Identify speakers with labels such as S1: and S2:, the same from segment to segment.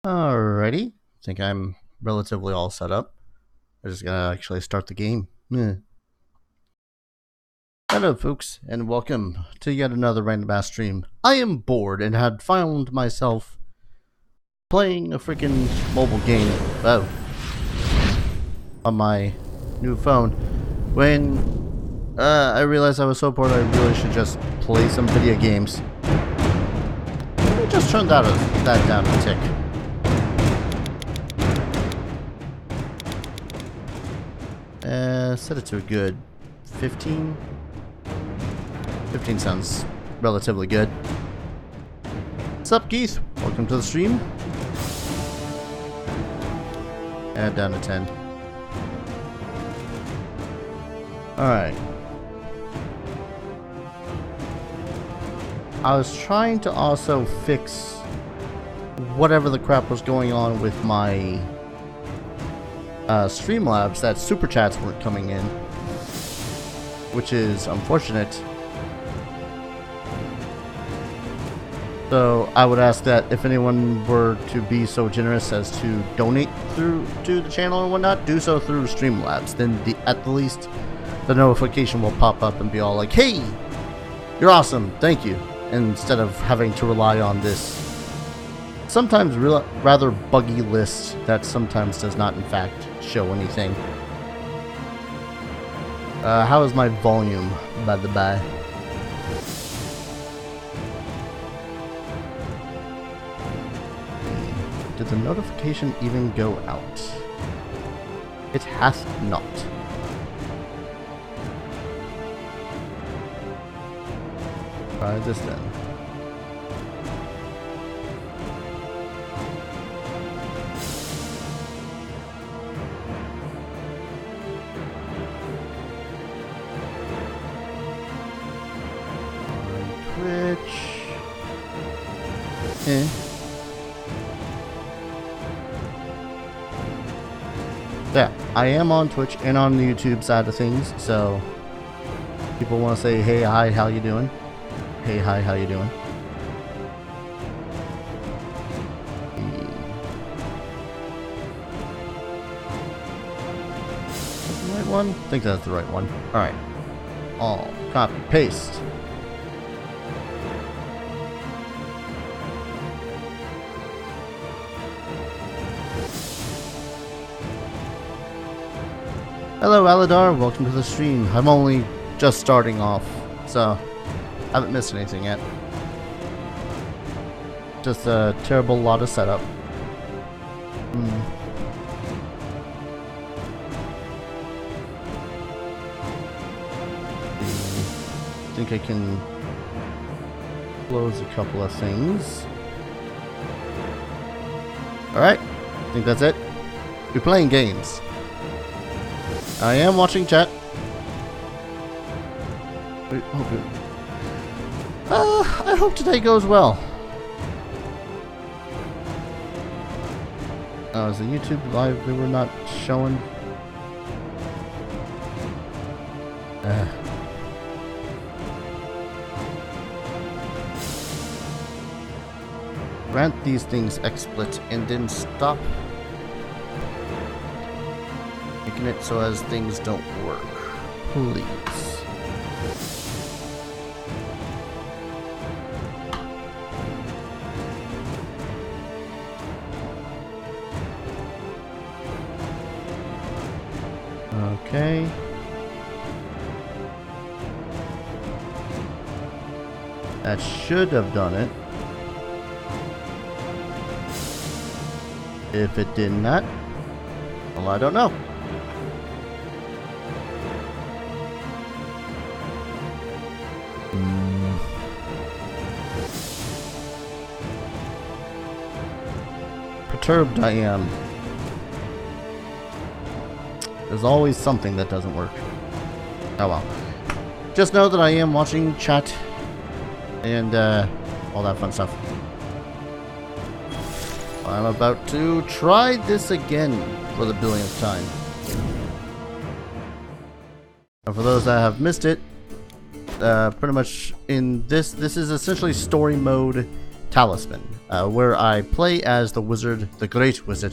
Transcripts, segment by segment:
S1: Alrighty, think I'm relatively all set up. I'm just gonna actually start the game. Hello folks, and welcome to yet another random ass stream. I am bored and had found myself playing a freaking mobile game on my new phone when I realized I was so bored I really should just play some video games. I just turned that down a tick. Set it to a good 15. 15 sounds relatively good. What's up, Keith? Welcome to the stream. Add down to 10. Alright. I was trying to also fix whatever the crap was going on with my Streamlabs, that super chats weren't coming in, which is unfortunate. So I would ask that if anyone were to be so generous as to donate to the channel and whatnot, do so through Streamlabs. Then at the least the notification will pop up and be all like, "Hey, you're awesome, thank you," instead of having to rely on this sometimes rather buggy list that sometimes does not in fact show anything. How is my volume, by the by? Did the notification even go out? It hath not. Try this then. Yeah, I am on Twitch and on the YouTube side of things, so people want to say, "Hey, hi, how you doing?" Hey, hi, how you doing? The right one? I think that's the right one. Alright. All copy, paste. Hello Aladar, welcome to the stream. I'm only just starting off, so I haven't missed anything yet. Just a terrible lot of setup. I think I can close a couple of things. Alright, I think that's it. We're playing games. I am watching chat. Wait, oh good. I hope today goes well. Oh, is the YouTube live viewer not showing? Grant these things XSplit and then stop making it so as things don't work, please. Okay. That should have done it. If it did not, well, I don't know. Perturbed I am. There's always something that doesn't work. Oh well. Just know that I am watching chat and all that fun stuff. I'm about to try this again for the billionth time. And for those that have missed it, pretty much in this is essentially story mode Talisman, where I play as the wizard, the great wizard,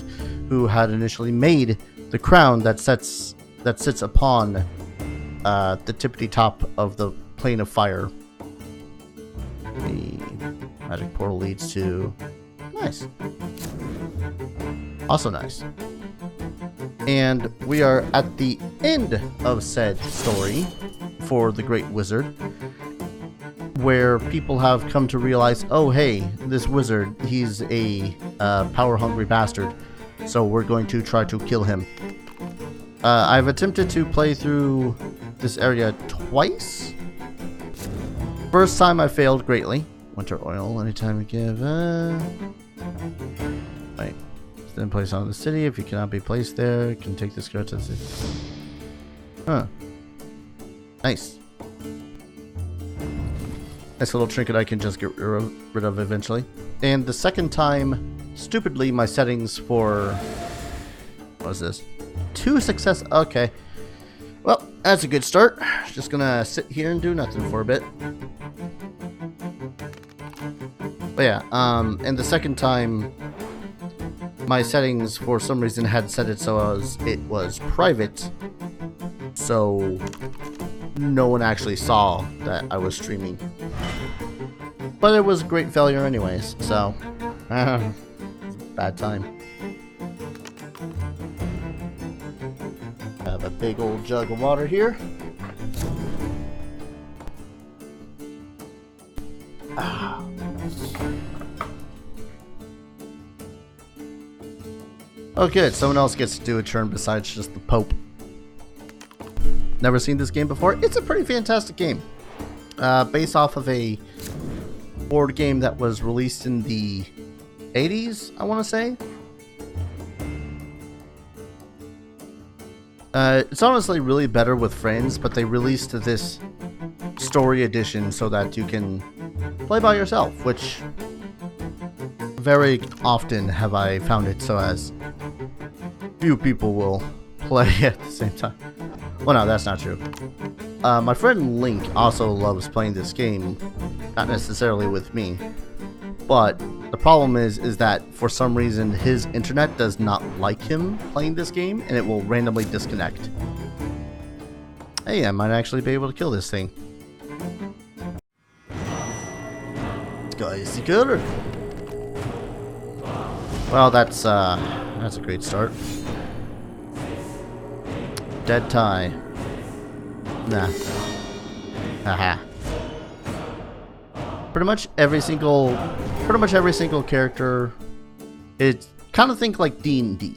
S1: who had initially made the crown that sits upon the tippity top of the plane of fire. The magic portal leads to... Nice. Also nice. And we are at the end of said story for the Great Wizard, where people have come to realize, oh hey, this wizard, he's a power-hungry bastard, so we're going to try to kill him. I've attempted to play through this area twice. First time I failed greatly. Winter oil, anytime you give... Wait. Then place on the city. If you cannot be placed there, you can take this card to the city. Huh. Nice. Nice little trinket I can just get rid of eventually. And the second time, stupidly, my settings for... What is this? 2 success... Okay. Well, that's a good start. Just gonna sit here and do nothing for a bit. But yeah, and the second time, my settings for some reason had set it so it was private, so no one actually saw that I was streaming. But it was a great failure anyways, so bad time. I have a big old jug of water here. Oh good, someone else gets to do a turn besides just the Pope. Never seen this game before. It's a pretty fantastic game. Based off of a board game that was released in the 80s, I want to say. It's honestly really better with friends, but they released this story edition so that you can play by yourself, which very often have I found it so as few people will play at the same time. Well, no, that's not true. My friend Link also loves playing this game, not necessarily with me, but the problem is that for some reason his internet does not like him playing this game, and it will randomly disconnect. Hey, I might actually be able to kill this thing. This guy is the killer. Well, that's a great start. Dead tie. Nah. Haha. Pretty much every single character. It's kind of think like D&D,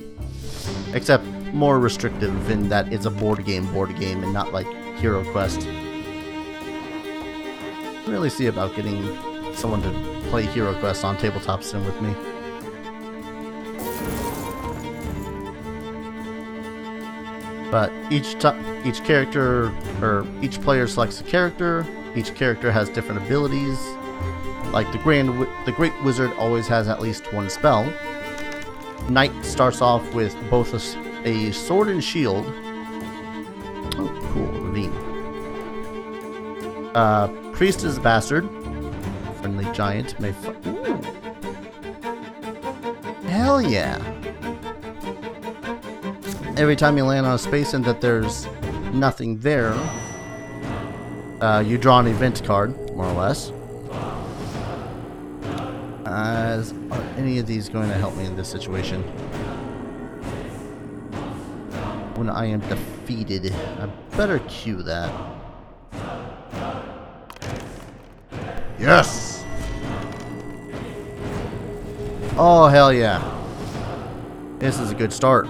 S1: except more restrictive in that it's a board game, and not like Hero Quest. I really see about getting someone to play Hero Quest on Tabletop Sim with me. But each character, or each player selects a character. Each character has different abilities. Like the Great Wizard always has at least one spell. Knight starts off with both a sword and shield. Oh, cool, ravine. Priest is a bastard. Friendly giant may. Ooh. Hell yeah! Every time you land on a space and that there's nothing there, you draw an event card, more or less. Are any of these going to help me in this situation? When I am defeated, I better cue that. Yes! Oh, hell yeah. This is a good start.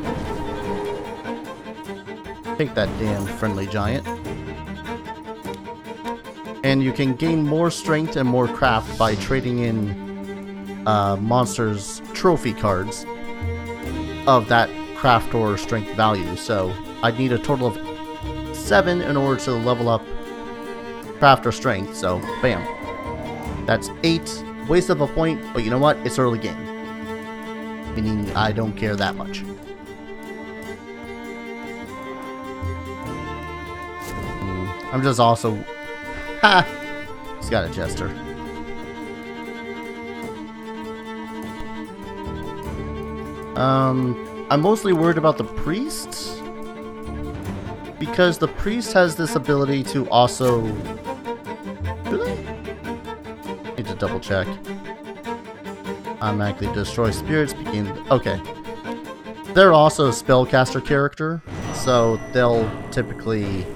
S1: Take that damn friendly giant. And you can gain more strength and more craft by trading in monsters' trophy cards of that craft or strength value. So I'd need a total of 7 in order to level up craft or strength. So bam. That's 8. Waste of a point, but you know what? It's early game. Meaning I don't care that much. I'm just also... Ha! He's got a jester. I'm mostly worried about the priest, because the priest has this ability to also... Do they? Need to double check. Automatically destroy spirits, begin... Okay. They're also a spellcaster character, so they'll typically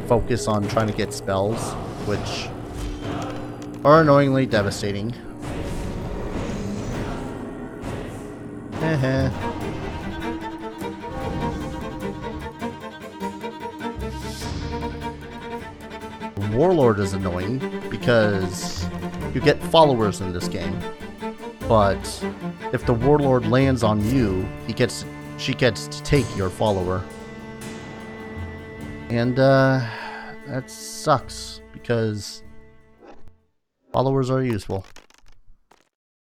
S1: focus on trying to get spells, which are annoyingly devastating. Heh. Warlord is annoying because you get followers in this game, but if the warlord lands on you, she gets to take your follower, and that sucks because followers are useful.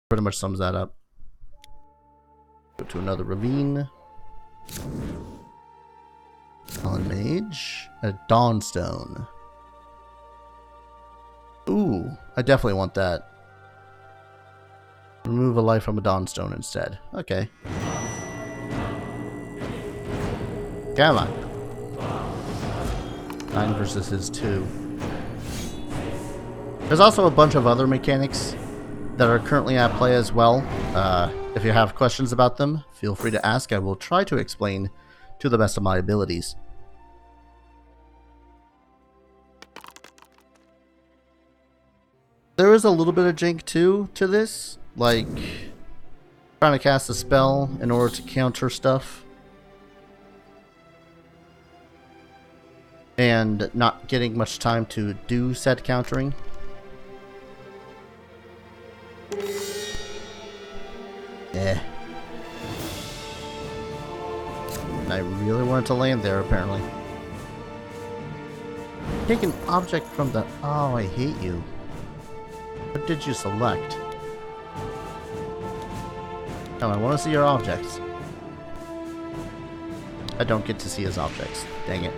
S1: Pretty much sums that up. Go to another ravine. Talon Mage, a Dawnstone. Ooh, I definitely want that. Remove a life from a Dawnstone instead. Okay. Come on. 9 versus his 2. There's also a bunch of other mechanics that are currently at play as well. If you have questions about them, feel free to ask. I will try to explain to the best of my abilities. There is a little bit of jank too to this, like trying to cast a spell in order to counter stuff and not getting much time to do said countering. Eh. And I really wanted to land there, apparently. Take an object from the... Oh, I hate you. What did you select? Oh, I want to see your objects. I don't get to see his objects. Dang it.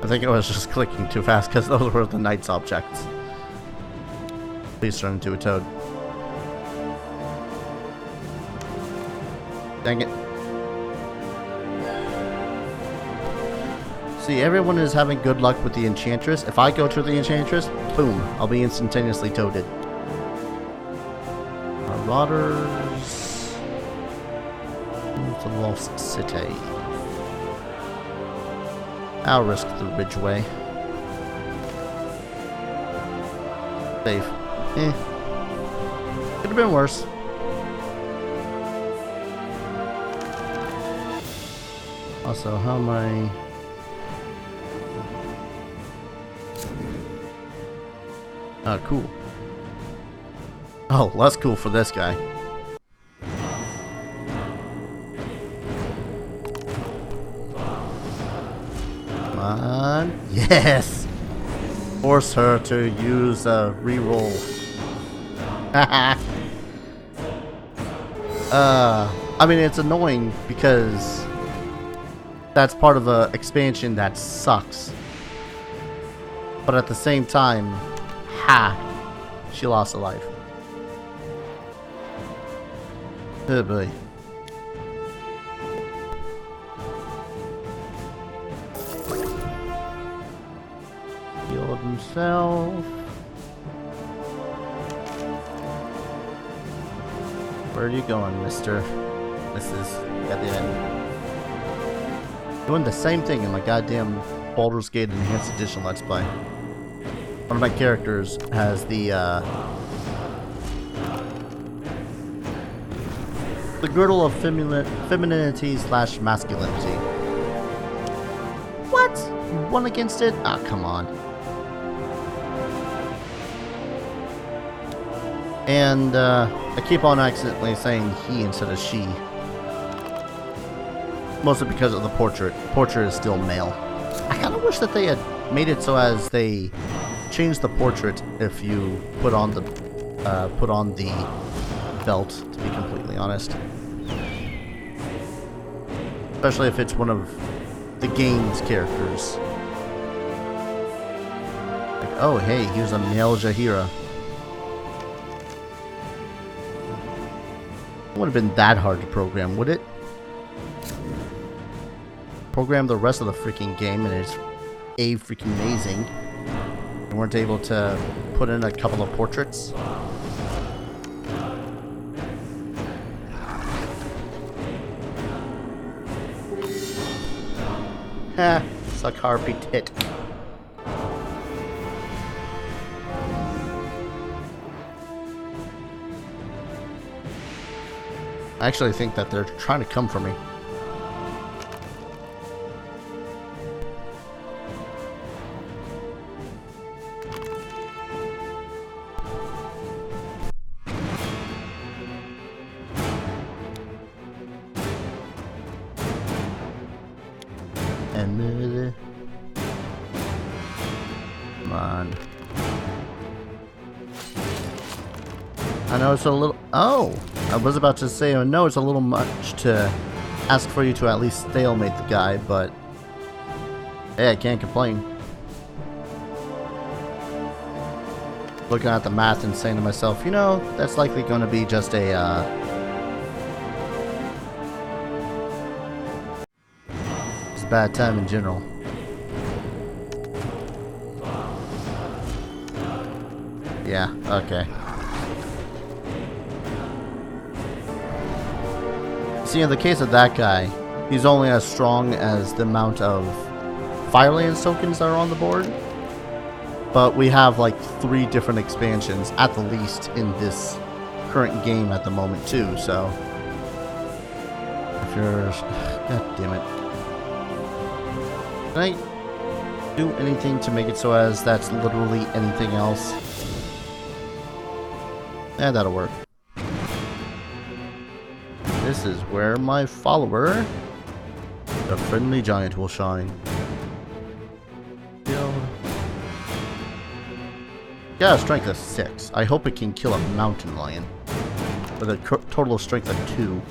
S1: I think I was just clicking too fast because those were the knight's objects. Please turn into a toad. Dang it. See, everyone is having good luck with the Enchantress. If I go to the Enchantress, boom, I'll be instantaneously toaded. Marauders. To the Lost City. I'll risk the Ridgeway. Save. Eh. Could have been worse. Also, how am I... cool. Oh, less cool for this guy. Come on. Yes! Force her to use a reroll. I mean, it's annoying because that's part of an expansion that sucks. But at the same time, ha! She lost a life. Oh boy. Healed himself. Where are you going, Mr. Mrs. Goddamn. Doing the same thing in my goddamn Baldur's Gate Enhanced Edition Let's Play. One of my characters has the girdle of femininity / masculinity. What? You won against it? Ah, come on. And I keep on accidentally saying he instead of she. Mostly because of the portrait. Portrait is still male. I kind of wish that they had made it so as they changed the portrait if you put on the belt, to be completely honest. Especially if it's one of the game's characters. Like, oh hey, here's a male Jahira. It wouldn't have been that hard to program, would it? Program the rest of the freaking game and it's freaking amazing. We weren't able to put in a couple of portraits. Ha! Suck harpy tit. I actually think that they're trying to come for me. And come on. I know it's a little. Oh, I was about to say. I know it's a little much to ask for you to at least stalemate the guy, but hey, I can't complain. Looking at the math and saying to myself, you know, that's likely going to be just a. Bad time in general. Yeah, okay. See, in the case of that guy, he's only as strong as the amount of Firelands tokens that are on the board. But we have like 3 different expansions at the least in this current game at the moment too, so if you're... God damn it. Can I do anything to make it so as that's literally anything else? Yeah, that'll work. This is where my follower, the friendly giant, will shine. Yeah, strength of 6. I hope it can kill a mountain lion with a total strength of 2.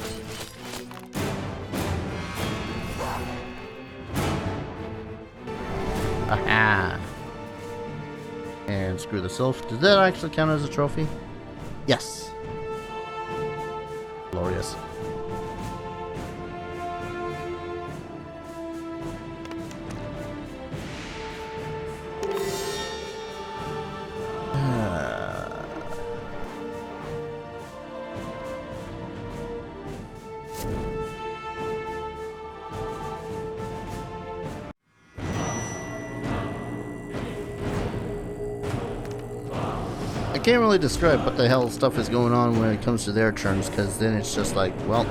S1: Aha! And screw the sylph. Does that actually count as a trophy? Yes. Glorious. I can't really describe what the hell stuff is going on when it comes to their turns, because then it's just like, well,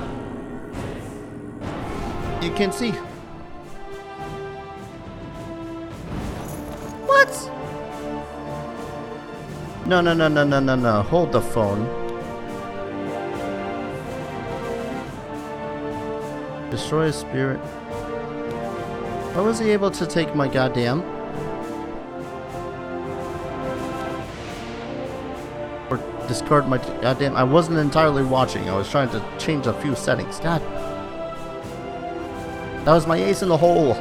S1: you can see. What? No. Hold the phone. Destroy a spirit. Why was he able to take my goddamn... discard my goddamn... I wasn't entirely watching. I was trying to change a few settings. God. That was my ace in the hole.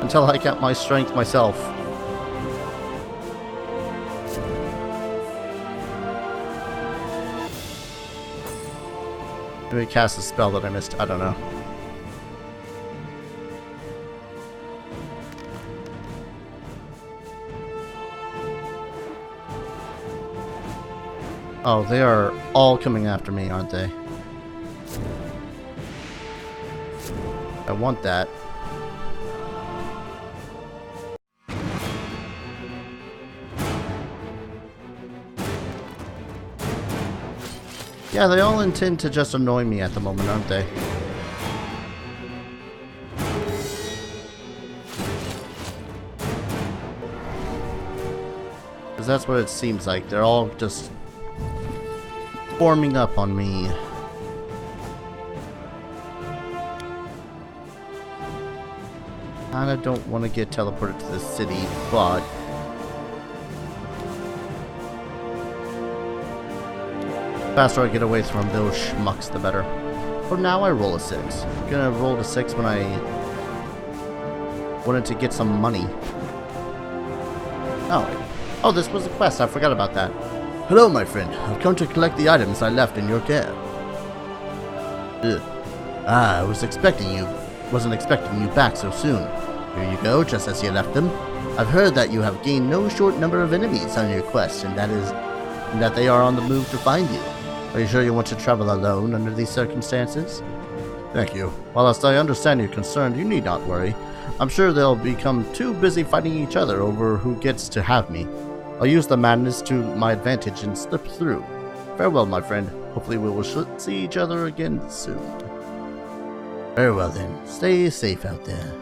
S1: Until I got my strength myself. Maybe cast a spell that I missed. I don't know. Oh, they are all coming after me, aren't they? I want that. Yeah, they all intend to just annoy me at the moment, aren't they? Because that's what it seems like. They're all just... forming up on me. Kinda don't want to get teleported to the city, but... the faster I get away from those schmucks, the better. For now, I roll a 6. I'm gonna roll a 6 when I wanted to get some money. Oh, this was a quest. I forgot about that. Hello, my friend. I've come to collect the items I left in your care. Ugh. I wasn't expecting you back so soon. Here you go, just as you left them. I've heard that you have gained no short number of enemies on your quest, and that they are on the move to find you. Are you sure you want to travel alone under these circumstances? Thank you. Whilst I understand your concern, you need not worry. I'm sure they'll become too busy fighting each other over who gets to have me. I'll use the madness to my advantage and slip through. Farewell, my friend. Hopefully we will see each other again soon. Very well then. Stay safe out there.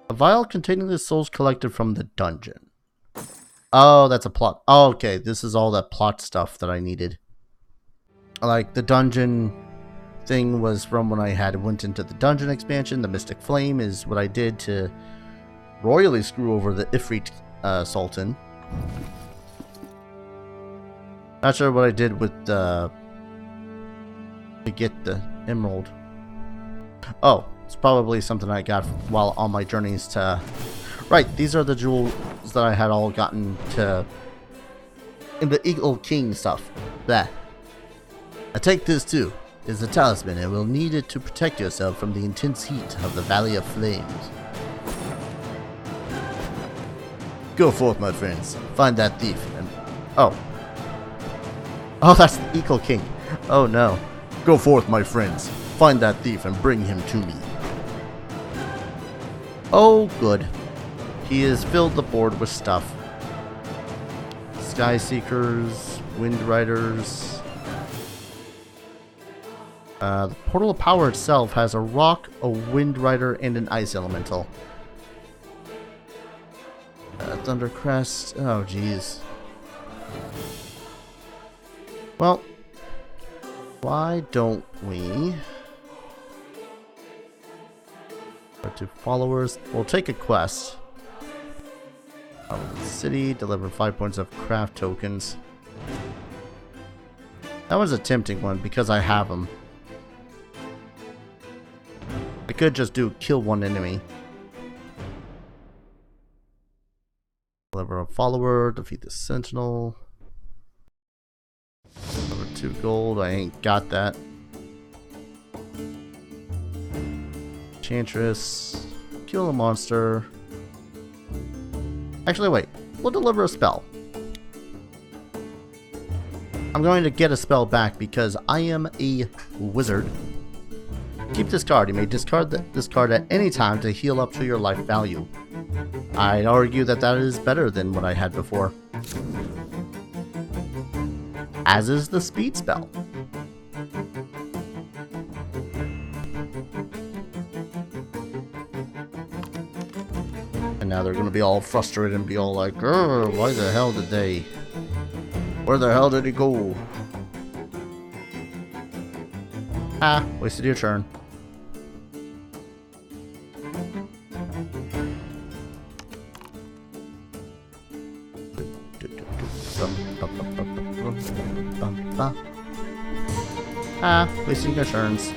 S1: A vial containing the souls collected from the dungeon. Oh, that's a plot. Oh, okay. This is all that plot stuff that I needed. Like, the dungeon thing was from when I went into the dungeon expansion. The Mystic Flame is what I did to royally screw over the Ifrit Sultan. Not sure what I did with to get the emerald. Oh, it's probably something I got while on my journeys to... Right, these are the jewels that I had all gotten to... in the Eagle King stuff. That. I take this too. It's a talisman and will need it to protect yourself from the intense heat of the Valley of Flames. Go forth, my friends. Find that thief and... Oh. Oh, that's the Eagle King. Oh no. Go forth, my friends. Find that thief and bring him to me. Oh, good. He has filled the board with stuff. Sky Seekers, Wind Riders. The Portal of Power itself has a rock, a Wind Rider, and an Ice Elemental. Thundercrest. Oh, jeez. Well, why don't we... to followers. We'll take a quest. The city, deliver 5 points of craft tokens. That was a tempting one because I have them. I could just do kill one enemy. Deliver a follower, defeat the sentinel. Deliver 2 gold, I ain't got that. Enchantress, kill a monster. Actually, wait. We'll deliver a spell. I'm going to get a spell back because I am a wizard. Keep this card. You may discard this card at any time to heal up to your life value. I'd argue that that is better than what I had before. As is the speed spell. And now they're going to be all frustrated and be all like, why the hell did they... Where the hell did he go? Ah, wasted your turn. Ah, wasting your turns.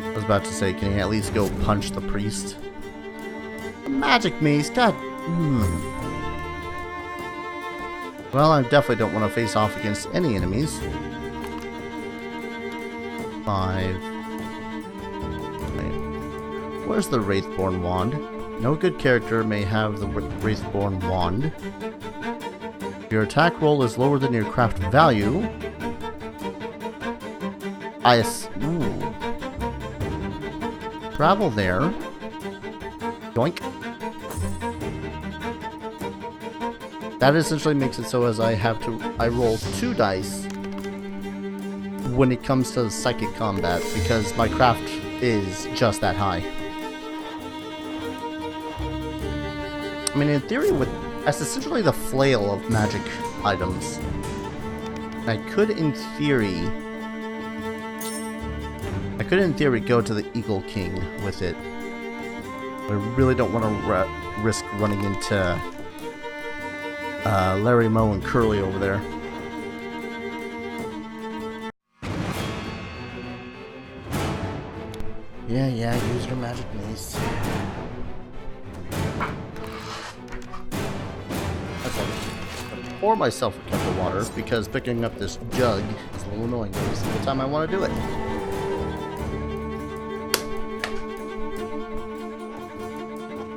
S1: I was about to say, can you at least go punch the priest? Magic mace, god. Well, I definitely don't want to face off against any enemies. 5. Where's the Wraithborn Wand? No good character may have the Wraithborn Wand. Your attack roll is lower than your craft value. Ooh. Travel there. Doink. That essentially makes it so as I roll 2 dice when it comes to psychic combat because my craft is just that high. I mean, in theory, that's essentially the flail of magic items. I could, in theory, go to the Eagle King with it. I really don't want to risk running into Larry, Moe, and Curly over there. Yeah, use your magic mace. Okay. Pour myself a cup of water because picking up this jug is a little annoying every single time I want to do it.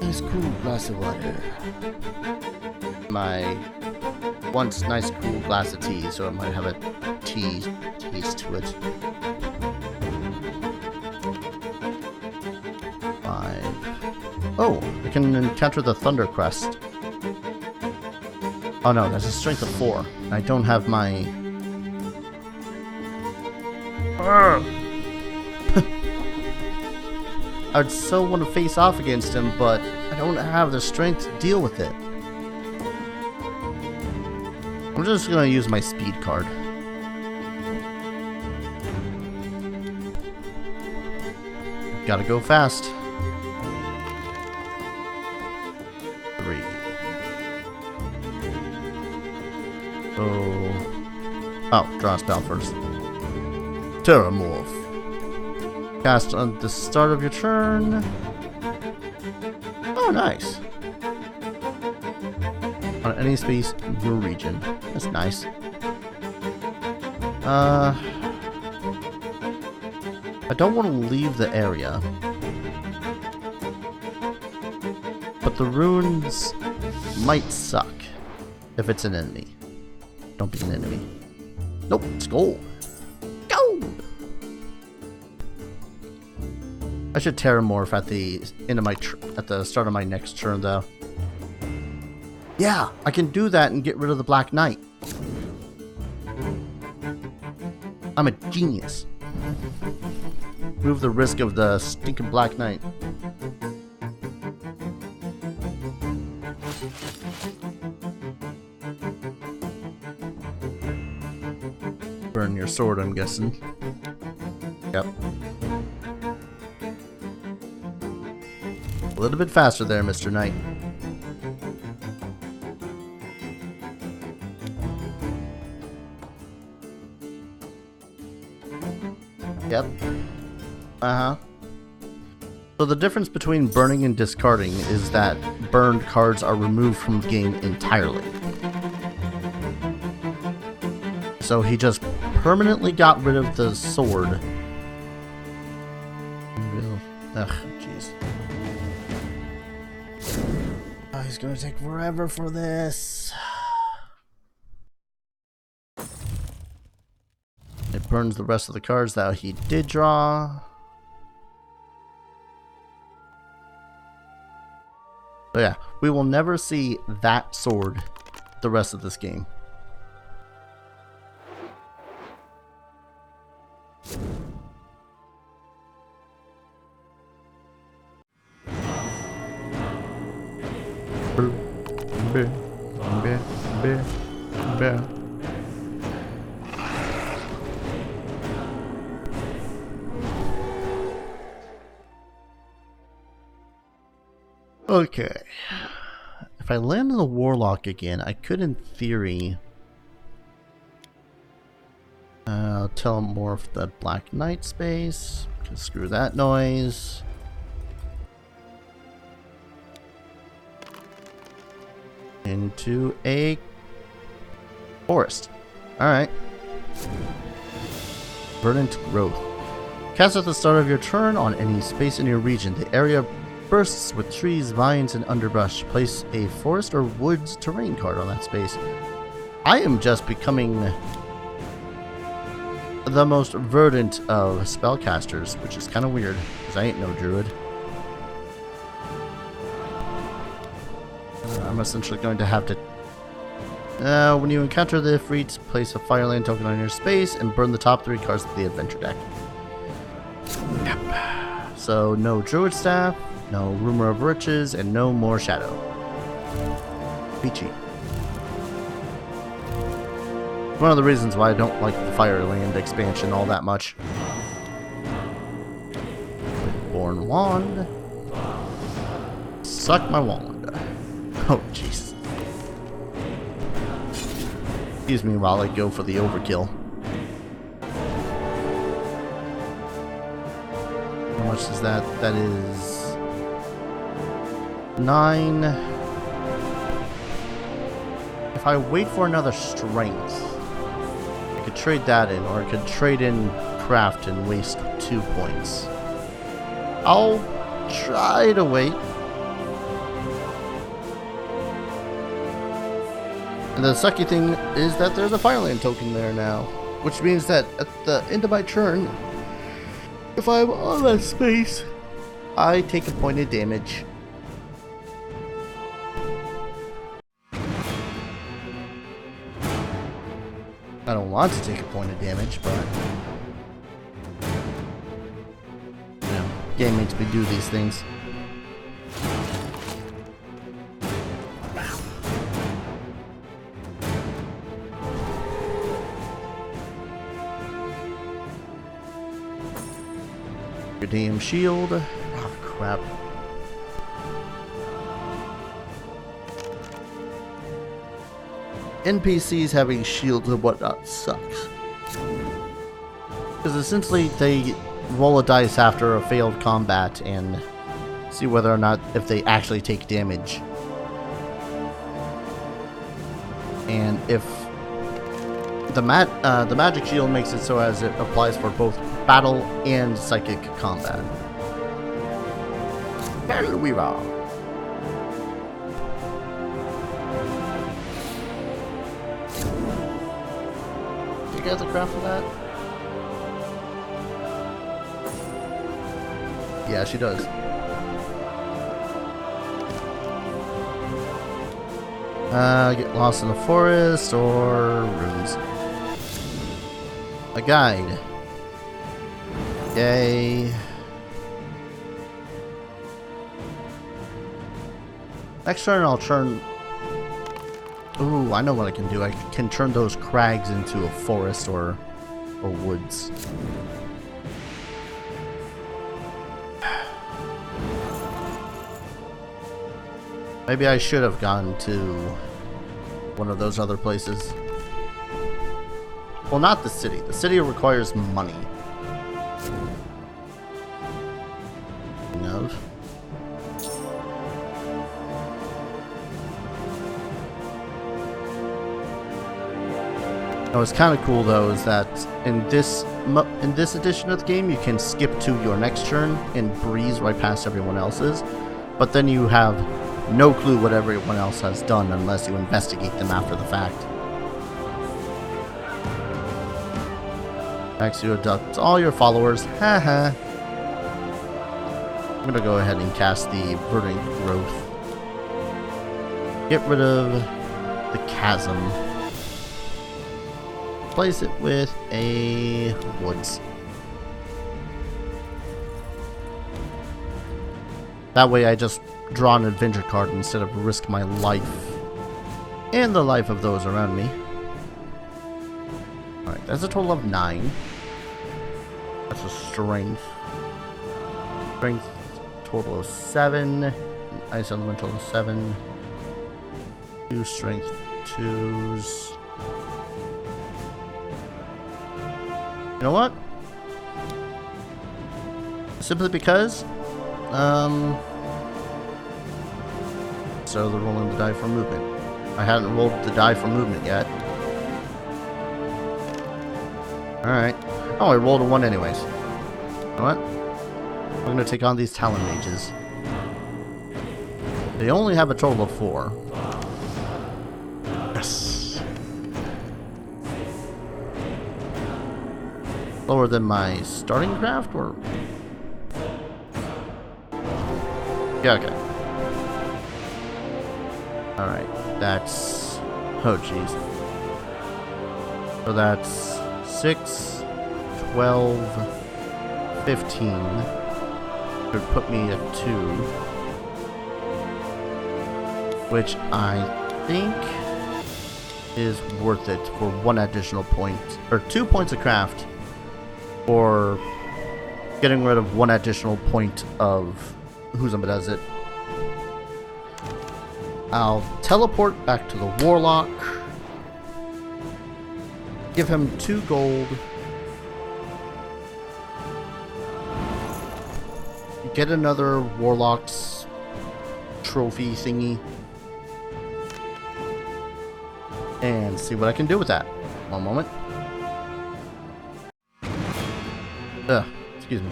S1: Nice cool glass of water. My once nice cool glass of tea, so it might have a tea taste to it. 5. Oh, I can encounter the Thunder Crest. Oh no, that's a strength of 4. I don't have my... I'd so want to face off against him, but I don't have the strength to deal with it. I'm just gonna use my speed card. Gotta go fast. 3. Oh, draw a spell first. Terramorph. Cast on the start of your turn. Oh, nice. On any space in your region. That's nice. I don't want to leave the area. But the runes might suck if it's an enemy. Don't be an enemy. Nope, it's gold. Gold! I should Terramorph at the end of my at the start of my next turn, though. Yeah, I can do that and get rid of the Black Knight. I'm a genius. Remove the risk of the stinking Black Knight. Burn your sword, I'm guessing. Yep. A little bit faster there, Mr. Knight. Yep. Uh-huh. So the difference between burning and discarding is that burned cards are removed from the game entirely. So he just permanently got rid of the sword. Ugh, jeez. Oh, he's gonna take forever for this. It burns the rest of the cards that he did draw. But yeah, we will never see that sword the rest of this game. Okay. If I land on the Warlock again, I could, in theory, telemorph the Black Knight space. Can screw that noise. Into a forest. Alright. Verdant Growth. Cast at the start of your turn on any space in your region. The area bursts with trees, vines, and underbrush. Place a forest or woods terrain card on that space. I am just becoming the most verdant of spellcasters, which is kind of weird, because I ain't no druid. I'm essentially going to have to... when you encounter the Ifrit, place a Fireland token on your space and burn the top 3 cards of the adventure deck. Yep. So, no Druid Staff, no Rumor of Riches, and no more Shadow. Peachy. One of the reasons why I don't like the Fireland expansion all that much. Born Wand. Suck my wand. Oh, jeez. Excuse me while I go for the overkill. How much is that? That is 9. If I wait for another strength, I could trade that in, or I could trade in craft and waste 2 points. I'll try to wait. And the sucky thing is that there's a Fireland token there now, which means that at the end of my turn, if I'm on that space, I take a point of damage. I don't want to take a point of damage, but you know, game makes me do these things. Your damn shield. Oh crap. NPCs having shields and whatnot sucks. Because essentially they roll a dice after a failed combat and see whether or not if they actually take damage. And if the magic shield makes it so as it applies for both battle and psychic combat. Battle we are. You get the craft for that? Yeah, she does. Get lost in the forest or runes. A guide. Yay. Next turn I'll turn... Ooh, I know what I can do. I can turn those crags into a forest or woods. Maybe I should have gone to one of those other places. Well, not the city. The city requires money. No. What's kind of cool though is that in this edition of the game, you can skip to your next turn and breeze right past everyone else's, but then you have no clue what everyone else has done unless you investigate them after the fact. Next, you abduct all your followers. Haha. I'm gonna go ahead and cast the Verdant Growth. Get rid of the Chasm. Replace it with a Woods. That way I just draw an adventure card instead of risk my life and the life of those around me. Alright, that's a total of 9. That's a strength. Strength total of 7. Ice elemental of 7. 2 strength 2s. You know what? Simply because so they're rolling the die for movement. I hadn't rolled the die for movement yet. Alright. Oh, I rolled a 1 anyways. You know what? I'm gonna take on these Talon Mages. They only have a total of 4. Yes. Lower than my starting craft, or? Yeah, okay. Alright, that's... Oh, jeez. So that's 6, 12, 15. Would put me at 2. Which I think is worth it for 1 additional point. Or 2 points of craft. Or getting rid of 1 additional point of... Who's does it? I'll teleport back to the Warlock. Give him 2 gold. Get another Warlock's trophy thingy. And see what I can do with that. One moment. Excuse me.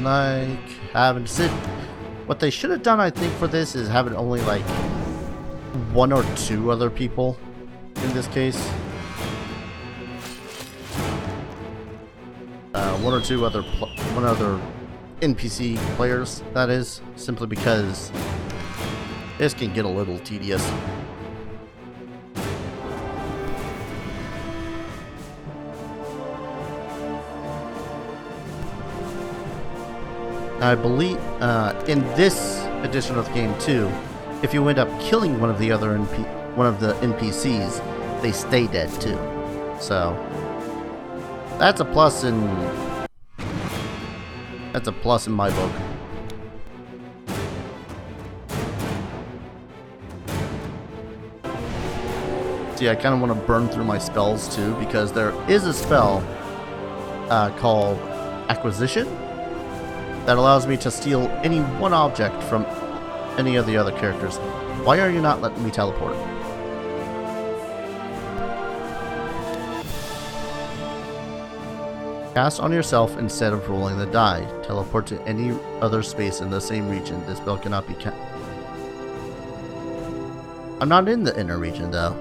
S1: Like having to sit. What they should have done, I think, for this is having only like 1 or 2 other people in this case. 1 or 2 other NPC players, that is, simply because this can get a little tedious. I believe in this edition of the game too, if you end up killing one of the NPCs, they stay dead too. So that's a plus in my book. See, I kind of want to burn through my spells too, because there is a spell called Acquisition that allows me to steal any one object from any of the other characters. Why are you not letting me teleport? Cast on yourself instead of rolling the die. Teleport to any other space in the same region. This spell cannot be I'm not in the inner region though.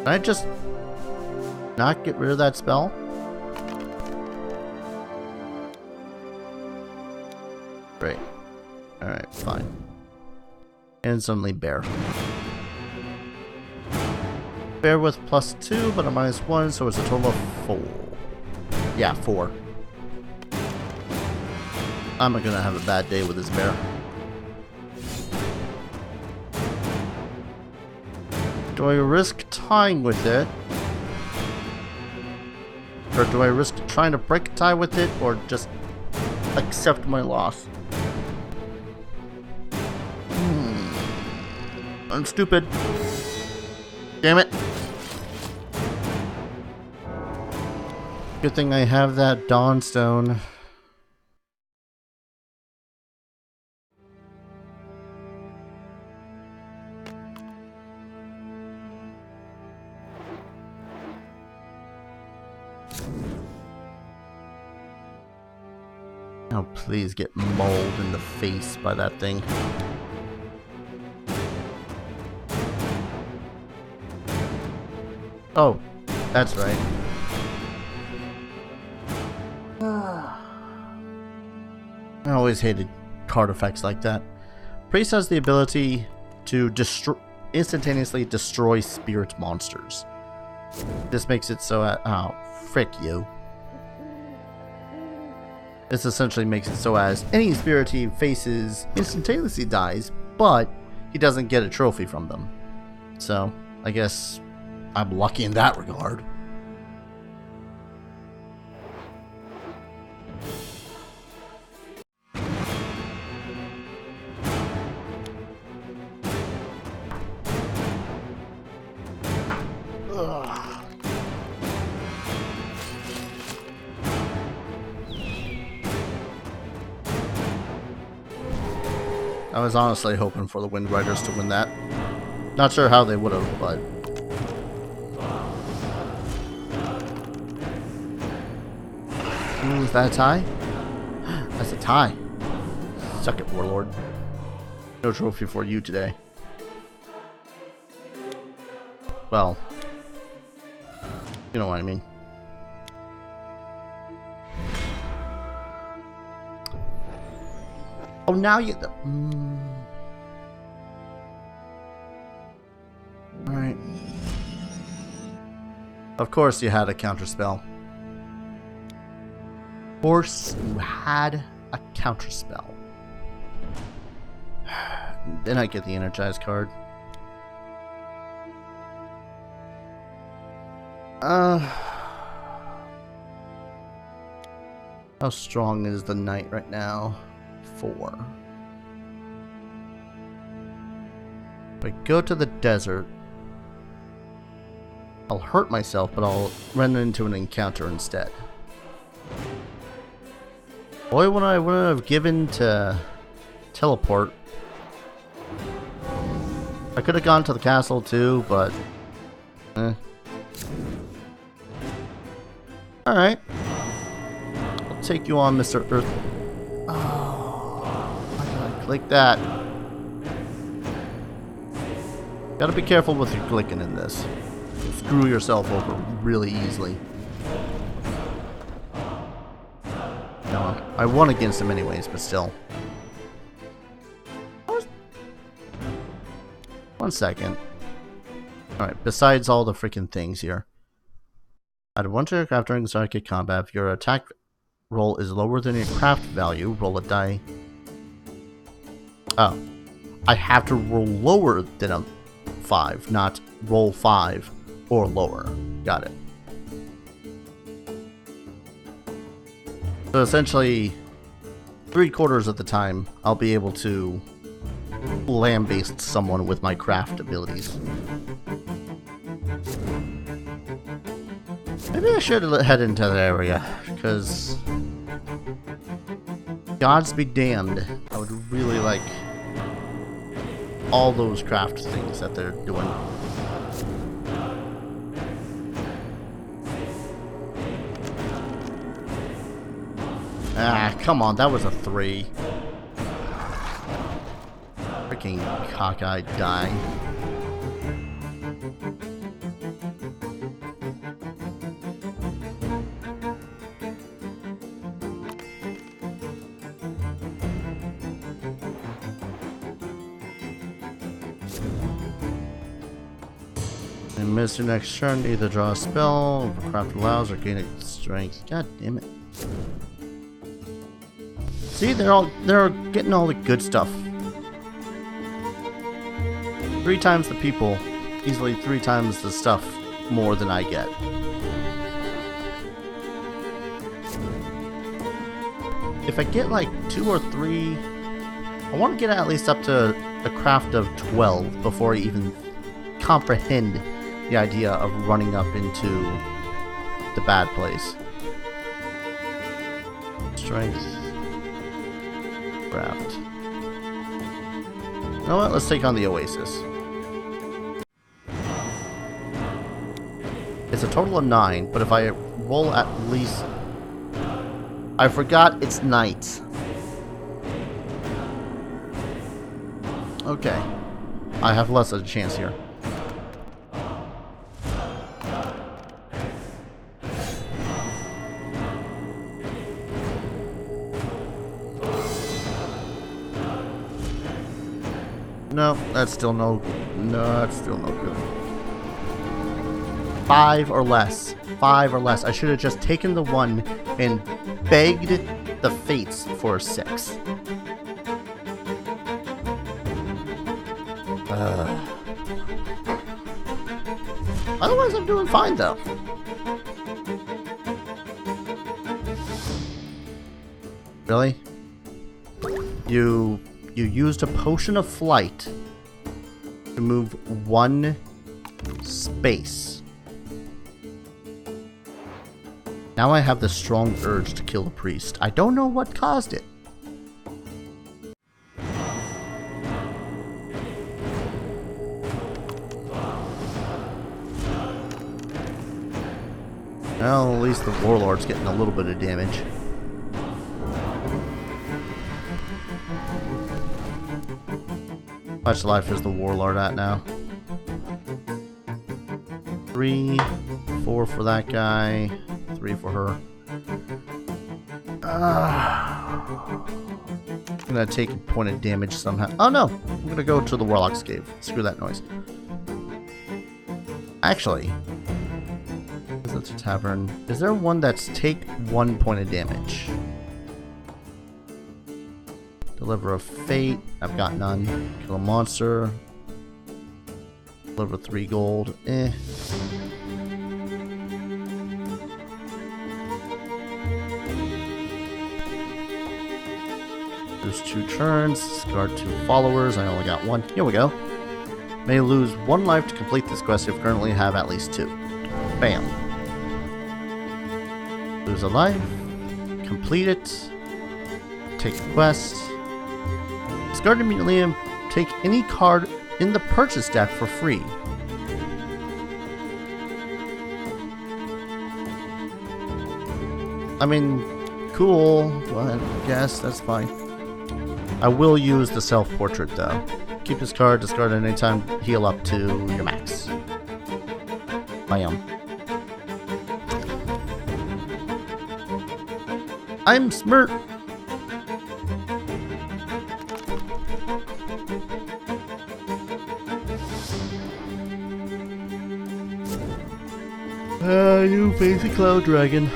S1: Can I just not get rid of that spell? Great. Alright, fine. And suddenly bear. Bear with +2, but a -1, so it's a total of 4. Yeah, 4. I'm gonna have a bad day with this bear. Do I risk tying with it? Or do I risk trying to break a tie with it, or just accept my loss? I'm stupid. Damn it. Good thing I have that Dawnstone. Oh, please get mauled in the face by that thing. Oh, that's right. I always hated card effects like that. Priest has the ability to instantaneously destroy spirit monsters. This makes it so oh, frick you. This essentially makes it so as any spirit he faces instantaneously dies, but he doesn't get a trophy from them. So, I guess I'm lucky in that regard. I was honestly hoping for the Wind Riders to win that. Not sure how they would have, but... Ooh, is that a tie? That's a tie. Suck it, Warlord. No trophy for you today. Well, you know what I mean. Oh, now you... Alright. Of course you had a counterspell. Of course you had a counterspell. Then I get the energized card. How strong is the knight right now? 4. If I go to the desert, I'll hurt myself, but I'll run into an encounter instead. Boy, when I wouldn't have given to teleport. I could have gone to the castle too, but Alright. I'll take you on, Mr. Earth. Oh, why did I click that? Gotta be careful with your clicking in this. You'll screw yourself over really easily. No, I won against him anyways, but still. One second. Alright, besides all the freaking things here. At one aircraft during psychic combat, if your attack roll is lower than your craft value, roll a die. Oh. I have to roll lower than a 5, not roll 5 or lower. Got it. So essentially, 3/4 of the time, I'll be able to lambaste someone with my craft abilities. Maybe I should head into that area, because gods be damned, I would really like all those craft things that they're doing. Ah, come on, that was a 3. Freaking cockeyed guy. And miss your next turn, either draw a spell, craft allows, or gain a strength. God damn it. See, they're getting all the good stuff. 3 times the people, easily 3 times the stuff more than I get. If I get like 2 or 3, I want to get at least up to a craft of 12 before I even comprehend the idea of running up into the bad place. Strength. Craft. You know what? Let's take on the Oasis. It's a total of 9, but if I roll at least... I forgot it's night. Okay. I have less of a chance here. No, that's still no good. 5 or less. 5 or less. I should have just taken the 1 and begged the fates for a 6. Otherwise, I'm doing fine though. Really? You used a potion of flight to move 1 space. Now I have the strong urge to kill the priest. I don't know what caused it. Well, at least the warlord's getting a little bit of damage. How much life is the warlord at now? 3, 4 for that guy, 3 for her. I'm gonna take a point of damage somehow. Oh no! I'm gonna go to the Warlock's Cave. Screw that noise. Actually, that's a tavern. Is there one that's take 1 point of damage? Deliver a fate. I've got none. Kill a monster. Deliver 3 gold. Eh. Lose 2 turns. Discard 2 followers. I only got 1. Here we go. May lose 1 life to complete this quest if currently have at least 2. Bam. Lose a life. Complete it. Take a quest. Discard immediately and take any card in the purchase deck for free. I mean, cool, but I guess that's fine. I will use the self-portrait though. Keep this card, discard at any time, heal up to your max. Bam. I'm smart. You basic cloud dragon.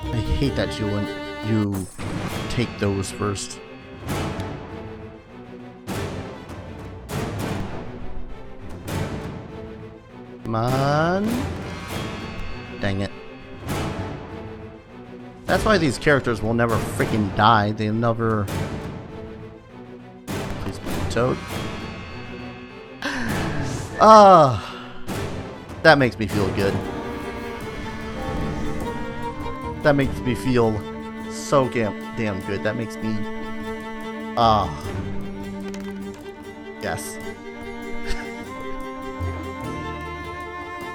S1: I hate that you take those first. Come on. Dang it. That's why these characters will never freaking die. They'll never... Please be a toad. Ah. That makes me feel good. That makes me feel so damn good. That makes me... Yes.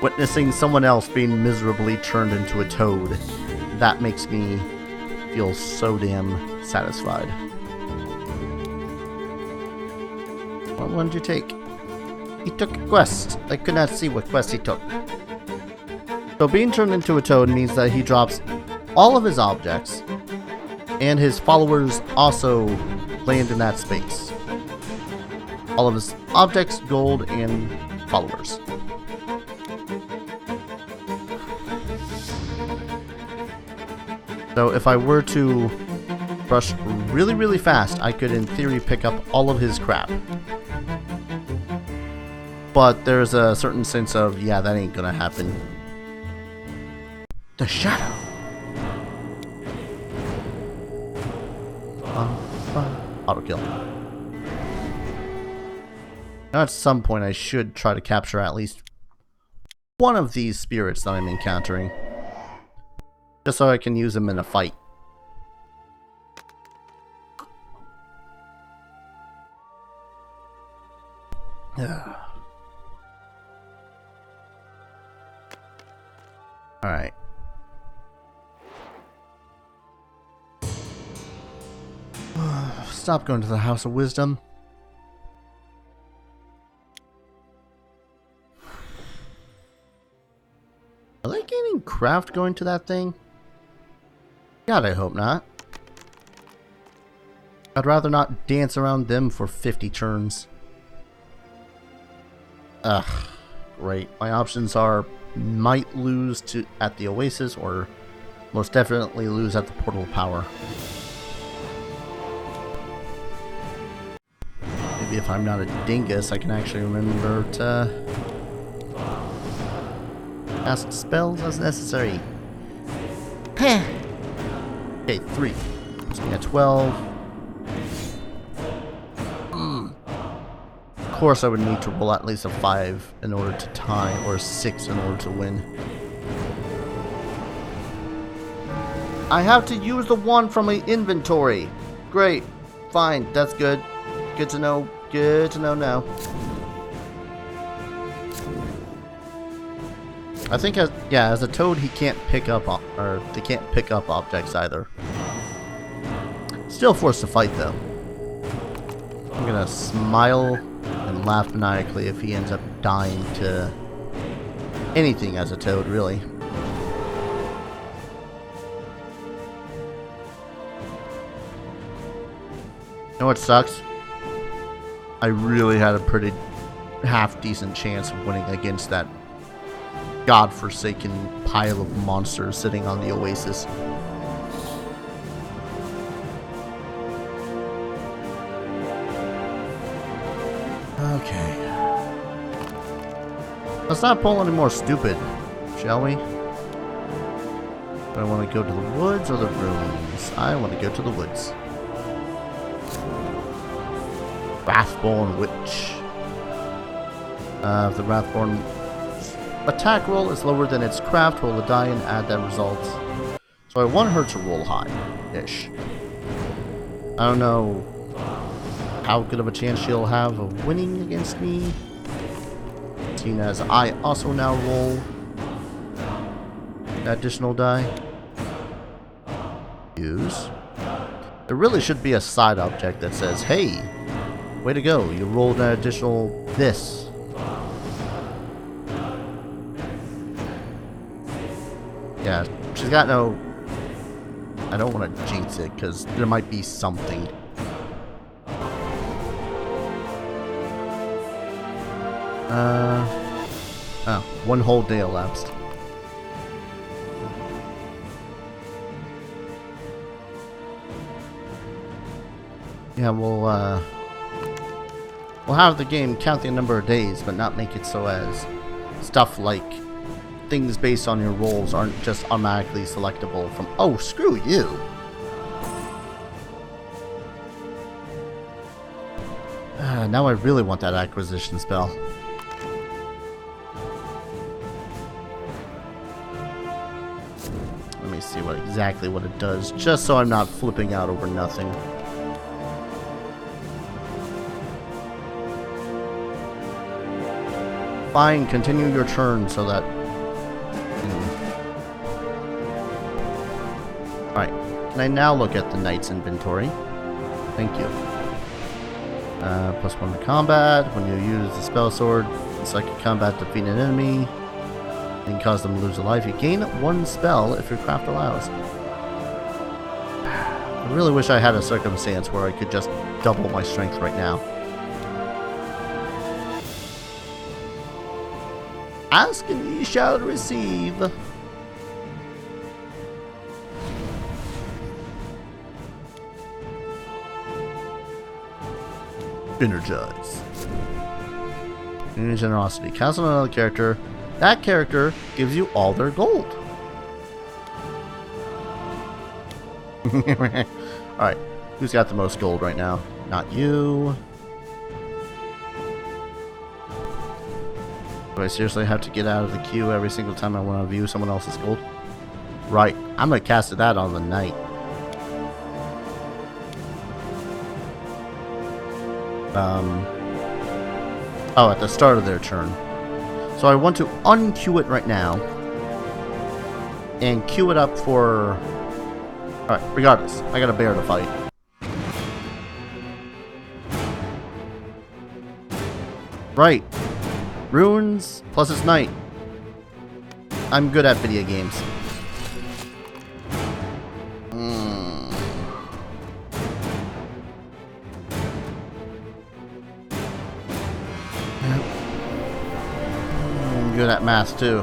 S1: Witnessing someone else being miserably turned into a toad. That makes me feel so damn satisfied. What one did you take? He took a quest. I could not see what quest he took. So being turned into a toad means that he drops all of his objects, and his followers also land in that space. All of his objects, gold, and followers. So if I were to rush really fast, I could in theory pick up all of his crap. But there's a certain sense of, yeah, that ain't gonna happen. The shadow. Auto kill. Now at some point I should try to capture at least one of these spirits that I'm encountering. Just so I can use them in a fight. Alright. Stop going to the House of Wisdom. Are they gaining craft going to that thing? God, I hope not. I'd rather not dance around them for 50 turns. Ugh. Great. My options are might lose to at the Oasis or most definitely lose at the Portal Power. Maybe if I'm not a dingus, I can actually remember to cast spells as necessary. Okay, 3. Puts me at 12. Of course I would need to roll at least a 5 in order to tie, or a 6 in order to win. I have to use the one from my inventory. Great. Fine. That's good. Good to know. Good to know now. I think as a toad he can't pick up, or they can't pick up objects either. Still forced to fight though. I'm gonna smile and laugh maniacally if he ends up dying to anything as a toad, really. You know what sucks? I really had a pretty half-decent chance of winning against that godforsaken pile of monsters sitting on the Oasis. Okay. Let's not pull any more stupid, shall we? Do I want to go to the woods or the ruins? I want to go to the woods. Wrathborn Witch. If the Wrathborn attack roll is lower than its craft, roll a die and add that result. So I want her to roll high-ish. I don't know how good of a chance she'll have of winning against me, seeing as I also now roll that additional die. Use. There really should be a side object that says, hey, way to go, you rolled an additional this. Yeah, she's got no... I don't want to jinx it, because there might be something. Oh, one whole day elapsed. Yeah, we'll have the game count the number of days, but not make it so as stuff like things based on your rolls aren't just automatically selectable from... Oh, screw you! Now I really want that acquisition spell. Let me see exactly what it does, just so I'm not flipping out over nothing. Fine, continue your turn so that... Alright, can I now look at the knight's inventory? Thank you. +1 to combat. When you use the spell sword, second combat, defeat an enemy, and cause them to lose a life. You gain one spell if your craft allows. I really wish I had a circumstance where I could just double my strength right now. Ask and ye shall receive. Energize. Generosity. Cast on another character. That character gives you all their gold. Alright. Who's got the most gold right now? Not you. Do I seriously have to get out of the queue every single time I want to view someone else's gold? Right. I'm going to cast that on the knight. Oh, at the start of their turn. So I want to unqueue it right now. And queue it up for... Alright, regardless. I got a bear to fight. Right. Runes plus its knight. I'm good at video games. Good at math too.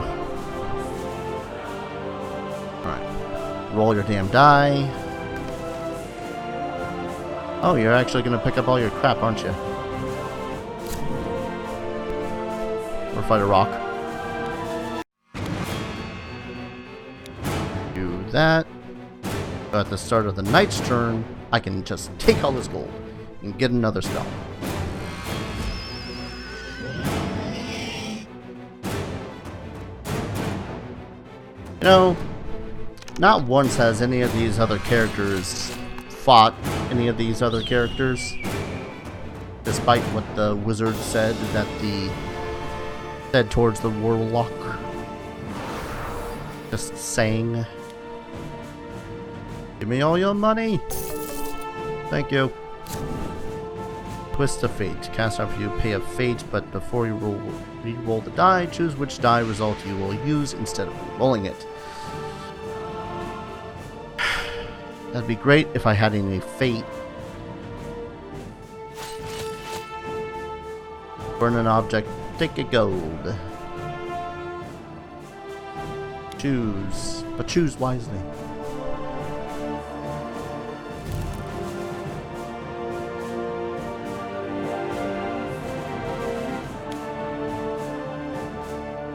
S1: Alright. Roll your damn die. Oh, you're actually gonna pick up all your crap, aren't you? Or fight a rock. Do that. But at the start of the knight's turn, I can just take all this gold and get another spell. You know, not once has any of these other characters fought any of these other characters. Despite what the wizard said that said towards the warlock. Just saying. Give me all your money. Thank you. Twist of Fate. Cast after you pay a fate, but before you re-roll the die, choose which die result you will use instead of rolling it. That'd be great if I had any fate. Burn an object, take a gold. Choose, but choose wisely.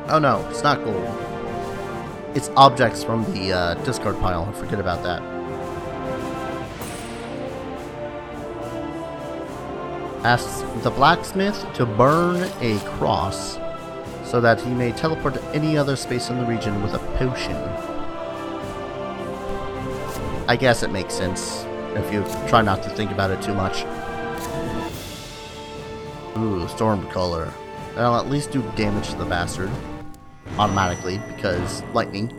S1: Oh no, it's not gold. it's objects from the discard pile. I forget about that. Asks the blacksmith to burn a cross so that he may teleport to any other space in the region with a potion. I guess it makes sense if you try not to think about it too much. Ooh, storm color. That'll at least do damage to the bastard automatically because lightning.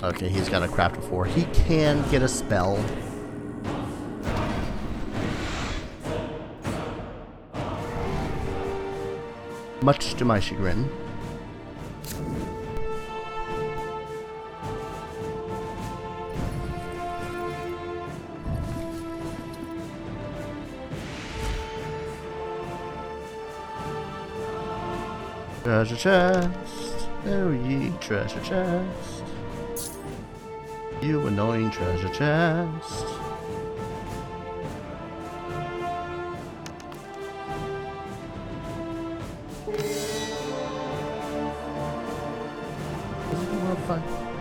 S1: Okay, he's got a craft before. He can get a spell. Much to my chagrin. Treasure chest, oh ye treasure chest, you annoying treasure chest.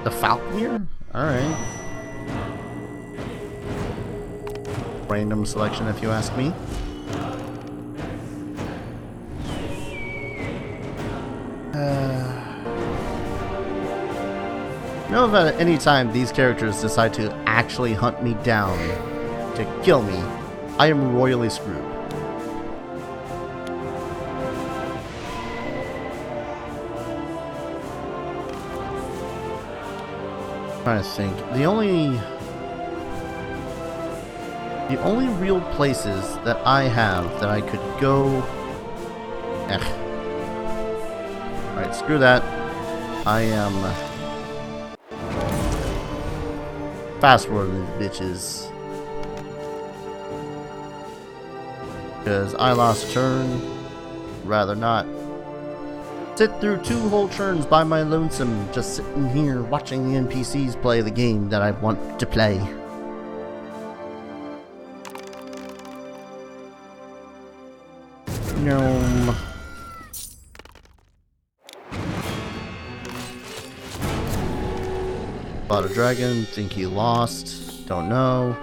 S1: The Falconer? Alright. Random selection if you ask me. You know that at any time these characters decide to actually hunt me down to kill me, I am royally screwed. I'm trying to think. The only real places that I have that I could go. Alright, screw that. I am fast forwarding these bitches. Because I lost a turn. Rather not sit through 2 whole turns by my lonesome, just sitting here watching the NPCs play the game that I want to play. Gnome. Fought a dragon, think he lost, don't know.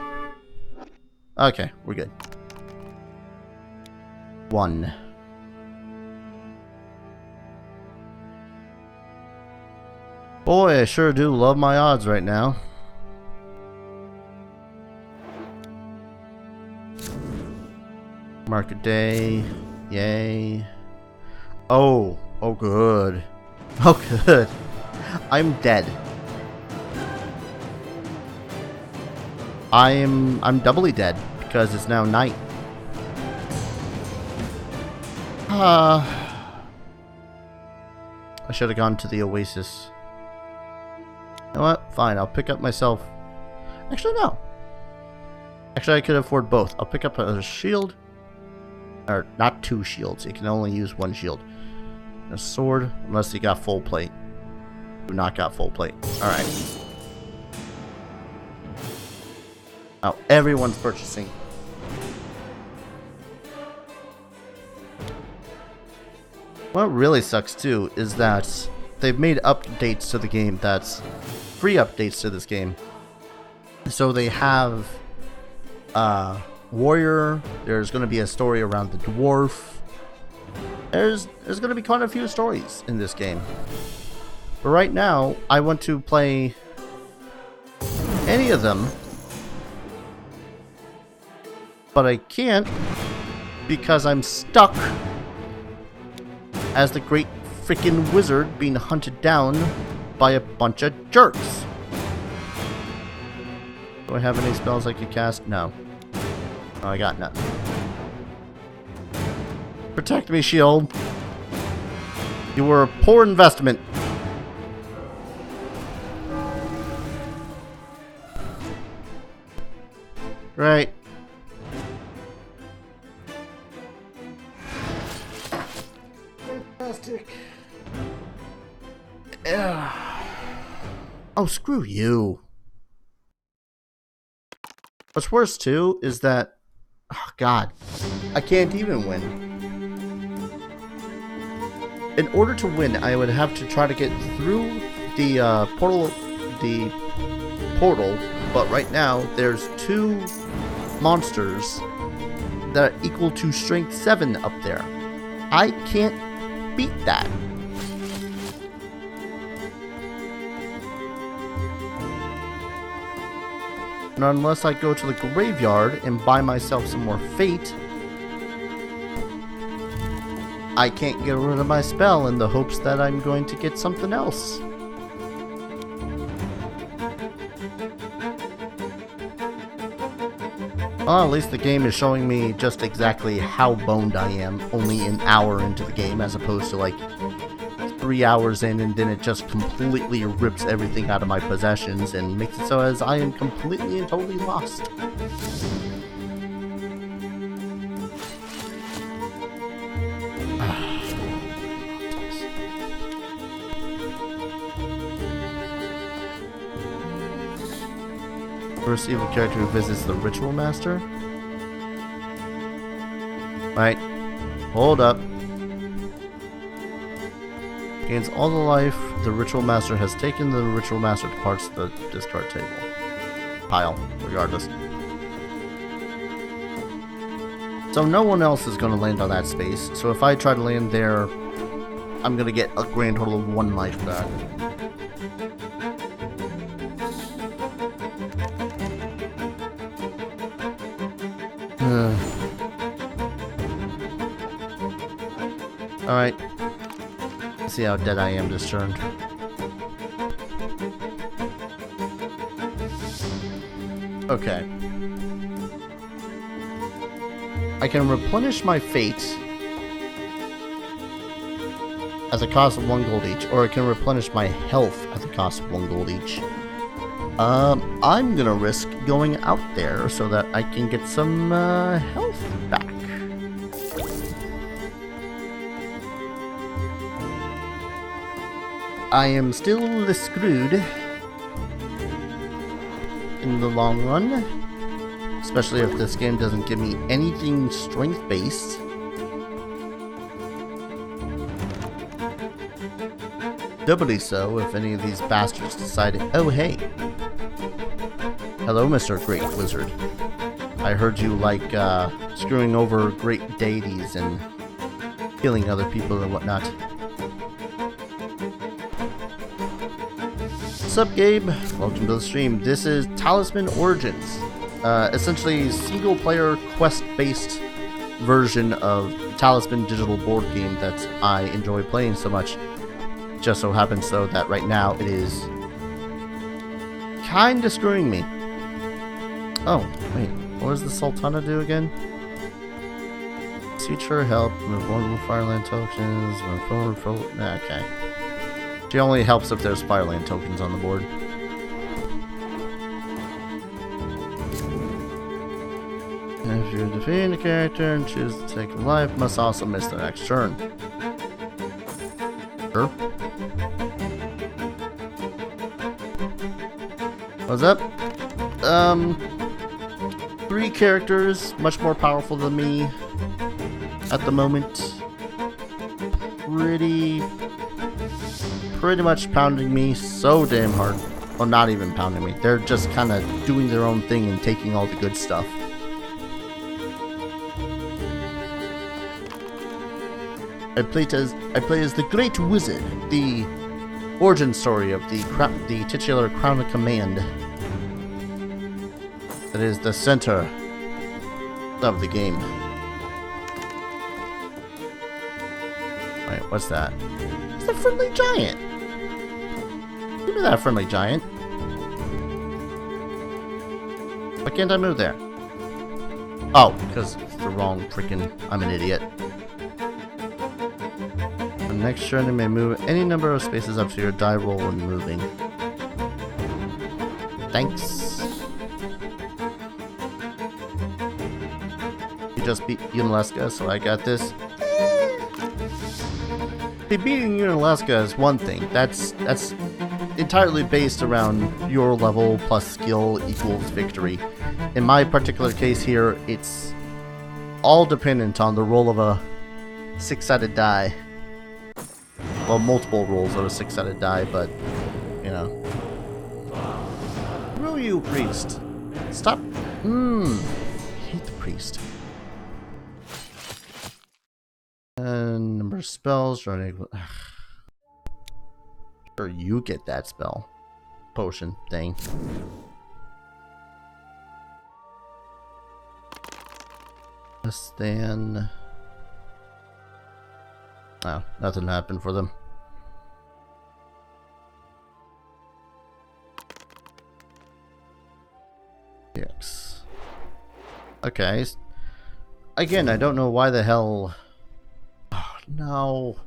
S1: Okay, we're good. 1. Boy, I sure do love my odds right now. Mark a day. Yay. Oh good. Oh good. I'm dead. I'm doubly dead because it's now night. I should have gone to the Oasis. You know what? Fine, I'll pick up myself. Actually, no. Actually, I could afford both. I'll pick up a shield. Or, not 2 shields. You can only use 1 shield. A sword, unless you got full plate. Do not got full plate. Alright. Now, everyone's purchasing. What really sucks, too, is that they've made updates to the game that's free updates to this game. So they have warrior, there's going to be a story around the dwarf. There's going to be quite a few stories in this game. But right now, I want to play any of them. But I can't because I'm stuck as the great freaking wizard being hunted down by a bunch of jerks. Do I have any spells I could cast? No. Oh, I got none. Protect me, shield. You were a poor investment. Right. Fantastic. Oh, screw you. What's worse, too, is that... Oh, God. I can't even win. in order to win, I would have to try to get through the portal, but right now there's 2 monsters that are equal to strength 7 up there. I can't beat that. And unless I go to the graveyard and buy myself some more fate, I can't get rid of my spell in the hopes that I'm going to get something else. Well, at least the game is showing me just exactly how boned I am only an hour into the game, as opposed to like 3 hours in, and then it just completely rips everything out of my possessions and makes it so as I am completely and totally lost. First evil character who visits the Ritual Master. Right. Hold up. Gains all the life the Ritual Master has taken. The Ritual Master departs the discard table. Pile, regardless. So no one else is going to land on that space. So if I try to land there, I'm going to get a grand total of 1 life back. Alright. Let's see how dead I am this turn. Okay. I can replenish my fate at the cost of 1 gold each, or I can replenish my health at the cost of 1 gold each. I'm gonna risk going out there so that I can get some health back. I am still screwed in the long run, especially if this game doesn't give me anything strength-based. Doubly so if any of these bastards decide, oh hey, hello Mr. Great Wizard, I heard you like screwing over great deities and killing other people and whatnot. What's up, Gabe? Welcome to the stream. This is Talisman Origins, essentially single-player quest-based version of the Talisman digital board game that I enjoy playing so much. Just so happens though that right now it is kinda screwing me. Oh, wait, what does the Sultana do again? Seek her help, move 1 Fireland tokens, move forward, okay. She only helps if there's Fireland tokens on the board. If you defeat a character and choose to take a life, must also miss their next turn. Sure. What's up? 3 characters, much more powerful than me at the moment. Pretty much pounding me so damn hard. Well, not even pounding me. They're just kind of doing their own thing and taking all the good stuff. I play as the Great Wizard, the origin story of the titular Crown of Command. That is the center of the game. Wait, what's that? It's a friendly giant. Give me that friendly giant. Why can't I move there? Oh, because it's the wrong freaking... I'm an idiot. The next turn you may move any number of spaces up to your die roll when moving. Thanks. You just beat Unalaska, so I got this. Beating Unalaska is one thing. That's entirely based around your level plus skill equals victory. In my particular case here, it's all dependent on the roll of a 6-sided die. Well, multiple rolls of a 6-sided die, but, you know. Screw you, priest. Stop. Hate the priest. And number of spells. Sure, you get that spell. Potion thing. Less than... Oh, nothing happened for them. Yes. Okay. Again, I don't know why the hell... Oh, no.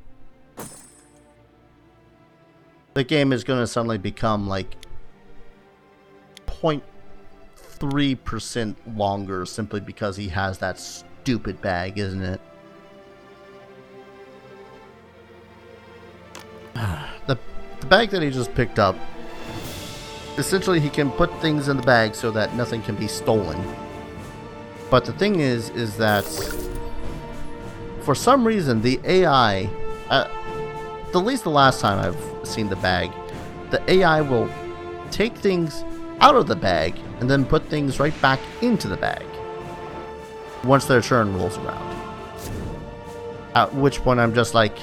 S1: The game is going to suddenly become like 0.3% longer simply because he has that stupid bag, isn't it? The bag that he just picked up, essentially he can put things in the bag so that nothing can be stolen. But the thing is that for some reason the AI, at least the last time I've seen the bag, the AI will take things out of the bag and then put things right back into the bag once their turn rolls around. At which point I'm just like,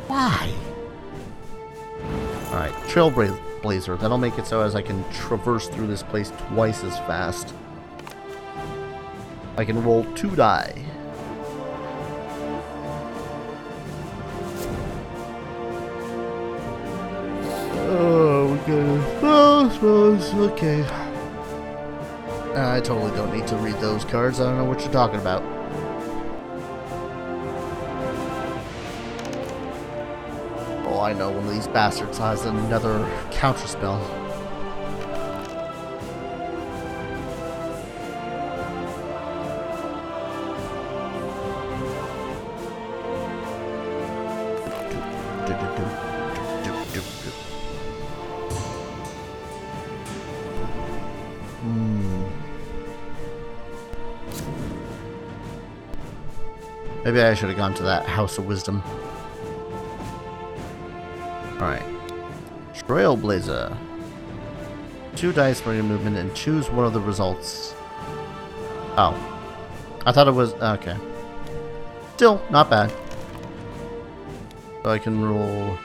S1: why? Alright, Trailblazer. That'll make it so as I can traverse through this place twice as fast. I can roll 2 die. Oh, okay. I totally don't need to read those cards. I don't know what you're talking about. Oh, I know one of these bastards has another counter spell. Maybe I should have gone to that House of Wisdom. Alright. Trailblazer. 2 dice for your movement and choose one of the results. Oh. I thought it was... Okay. Still, not bad. So I can roll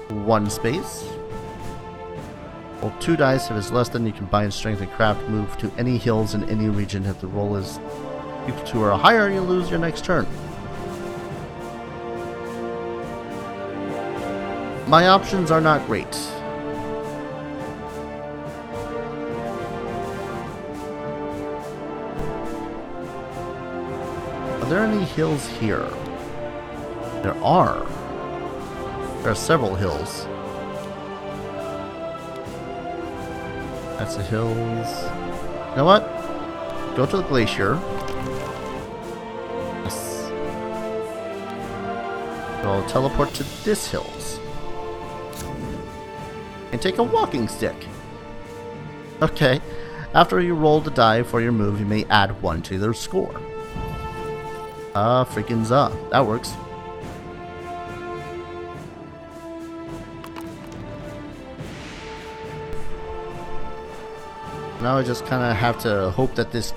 S1: 1 space. Roll 2 dice. If it's less than, you can bind strength and craft. Move to any hills in any region. If the roll is equal to or higher, you lose your next turn. My options are not great. Are there any hills here? There are. There are several hills. That's the hills. You know what? Go to the glacier. Yes. I'll teleport to this hills. And take a walking stick. Okay. After you roll the die for your move, you may add 1 to their score. Freaking za. That works. Now I just kind of have to hope that this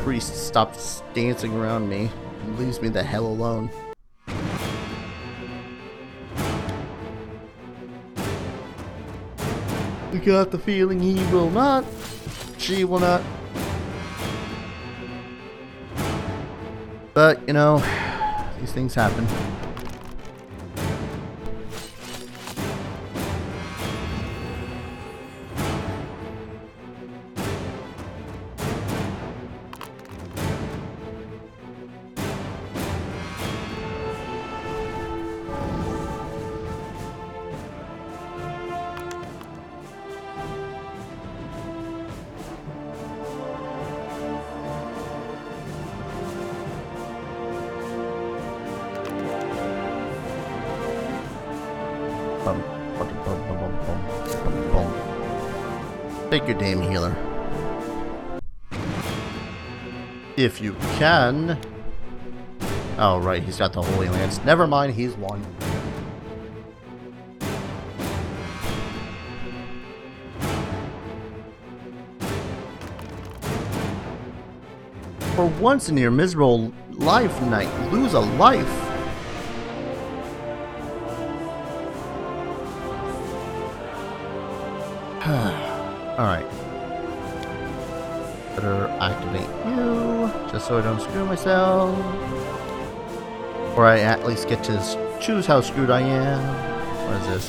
S1: priest stops dancing around me and leaves me the hell alone. I got the feeling he will not. She will not. But, you know, these things happen. Take your damn healer. If you can. Oh, right, he's got the Holy Lance. Never mind, he's won. For once in your miserable life, knight, lose a life. Alright. Better activate you, just so I don't screw myself. Or I at least get to choose how screwed I am. What is this?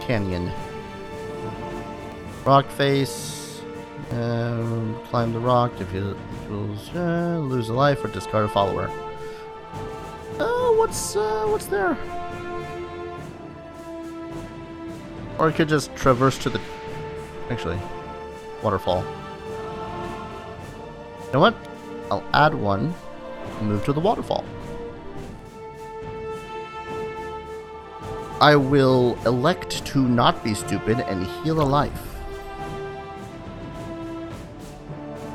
S1: Canyon. Rock face. Climb the rock. If you lose a life or discard a follower. Oh, what's there? Or I could just traverse to the... Actually, waterfall. You know what? I'll add one and move to the waterfall. I will elect to not be stupid and heal a life.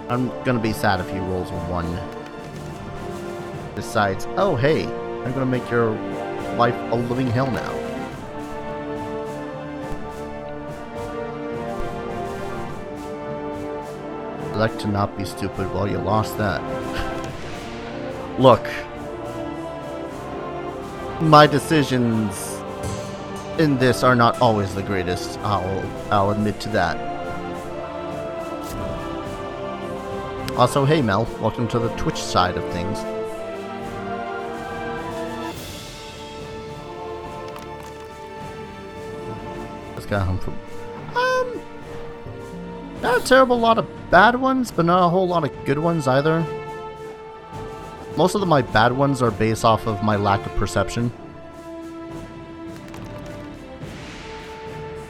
S1: I'm gonna be sad if he rolls a 1. Decides, oh hey, I'm gonna make your life a living hell now. Elect to not be stupid. Well, you lost that. Look, my decisions in this are not always the greatest. I'll admit to that. Also, hey Mel, welcome to the Twitch side of things. Just got home from... Not a terrible lot of bad ones, but not a whole lot of good ones either. Most of my bad ones are based off of my lack of perception.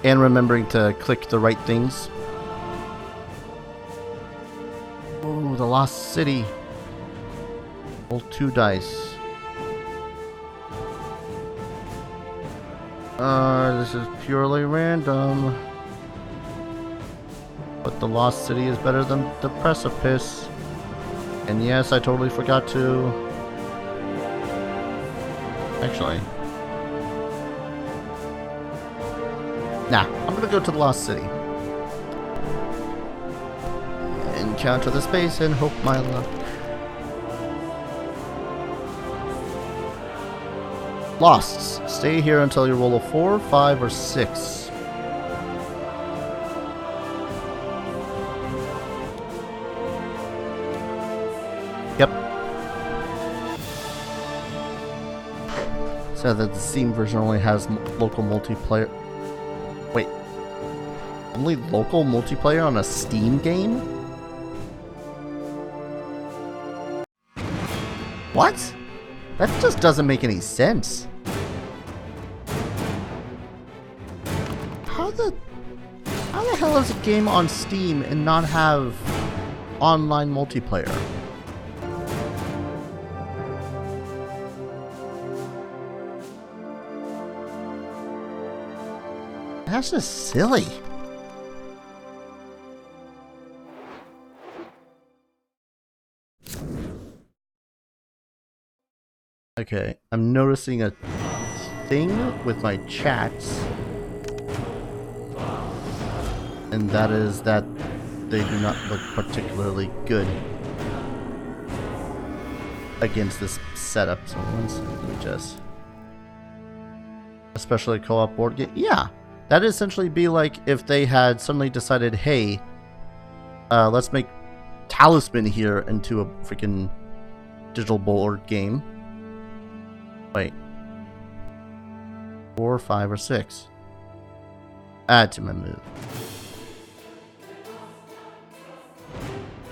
S1: And remembering to click the right things. Oh, the Lost City. Roll 2 dice. This is purely random. But the Lost City is better than the Precipice. And yes, I totally forgot to... Actually... Nah, I'm gonna go to the Lost City. Encounter the space and hope my luck. Losts. Stay here until you roll a 4, 5, or 6. Yep. So that the Steam version only has local multiplayer. Wait. Only local multiplayer on a Steam game? What? That just doesn't make any sense. How the hell is a game on Steam and not have online multiplayer? That's just silly. Okay, I'm noticing a thing with my chats. And that is that they do not look particularly good against this setup. So let's just... Especially co-op board game. Yeah, that'd essentially be like if they had suddenly decided, hey, let's make Talisman here into a freaking digital board game. Wait. 4, 5, or 6. Add to my move.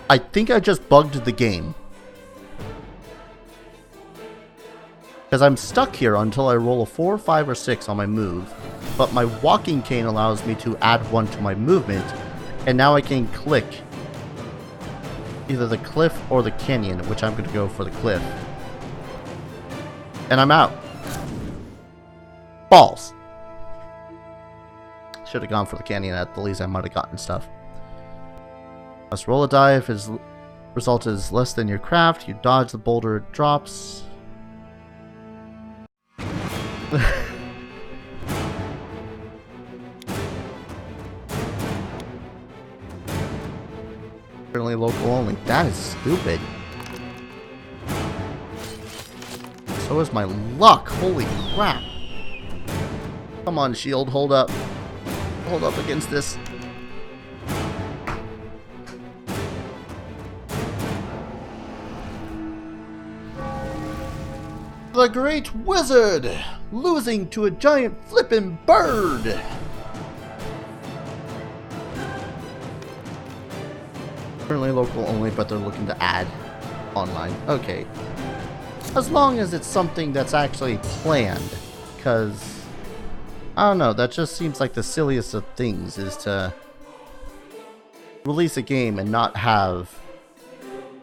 S1: I think I just bugged the game. Because I'm stuck here until I roll a 4, 5, or 6 on my move. But my walking cane allows me to add 1 to my movement. And now I can click either the cliff or the canyon, which I'm going to go for the cliff. And I'm out. Balls. Should have gone for the canyon. At the least I might have gotten stuff. Must roll a die. If his result is less than your craft, you dodge the boulder it drops. Currently Apparently local only. That is stupid. So is my luck. Holy crap. Come on, shield. Hold up. Hold up against this. The Great Wizard! Losing to a giant flippin' bird! Currently local only, but they're looking to add online. Okay. As long as it's something that's actually planned. Because, I don't know, that just seems like the silliest of things is to release a game and not have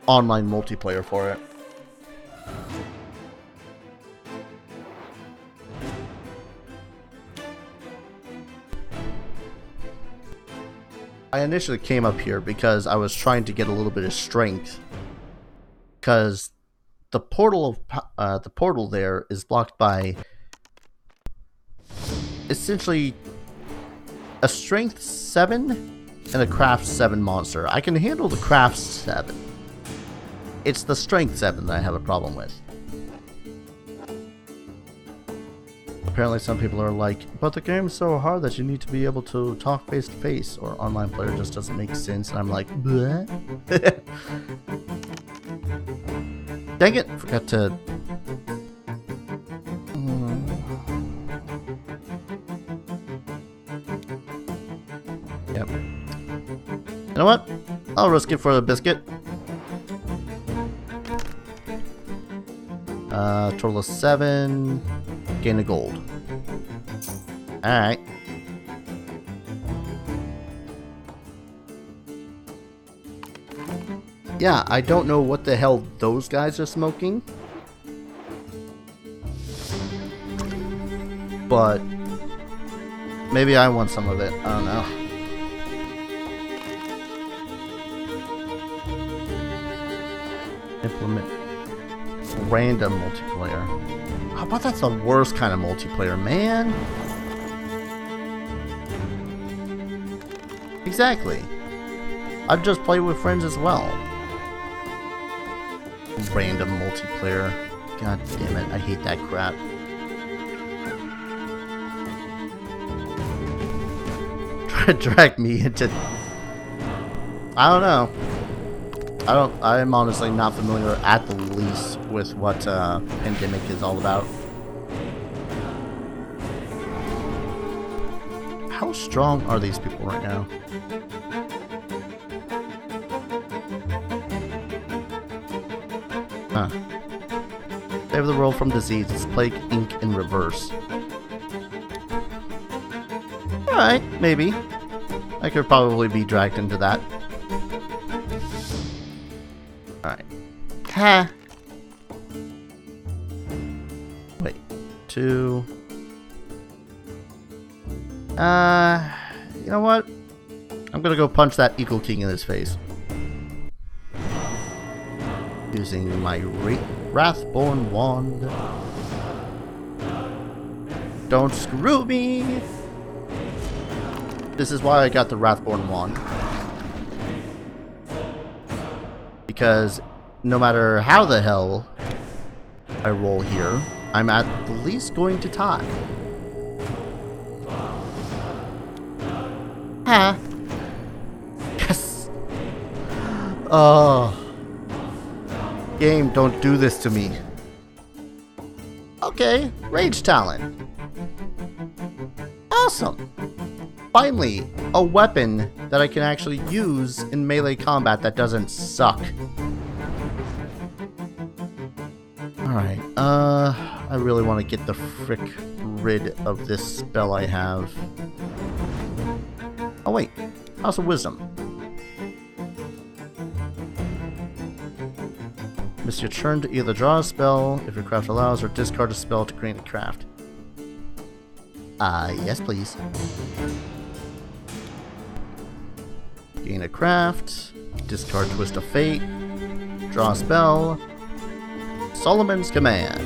S1: online multiplayer for it. I initially came up here because I was trying to get a little bit of strength, because the portal there is blocked by essentially a strength 7 and a craft 7 monster. I can handle the craft 7. It's the strength 7 that I have a problem with. Apparently some people are like, but the game's so hard that you need to be able to talk face to face, or online player just doesn't make sense, and I'm like, bleh. Dang it, forgot to... Yep. You know what? I'll risk it for the biscuit. Total of 7. Gain a gold. Alright. Yeah, I don't know what the hell those guys are smoking. But maybe I want some of it. I don't know. Implement random multiplayer. How about that's the worst kind of multiplayer, man? Exactly. I'd just play with friends as well. Random multiplayer. God damn it, I hate that crap. Try to drag me into... I don't know. I'm honestly not familiar at the least with what Pandemic is all about. How strong are these people right now? Huh. Save the world from disease. It's Plague Inc. in reverse. Alright, maybe. I could probably be dragged into that. Alright. Ha! Wait. 2. You know what? I'm gonna go punch that Eagle King in his face. Using my Wrathborn Wand. Don't screw me! This is why I got the Wrathborn Wand. Because no matter how the hell I roll here, I'm at least going to tie. Huh? Yes! Oh. Game, don't do this to me. Okay, Rage Talent. Awesome! Finally, a weapon that I can actually use in melee combat that doesn't suck. Alright, I really want to get the frick rid of this spell I have. Oh wait, House of Wisdom. Miss your turn to either draw a spell, if your craft allows, or discard a spell to create a craft. Yes please. Gain a craft, discard Twist of Fate, draw a spell, Solomon's Command.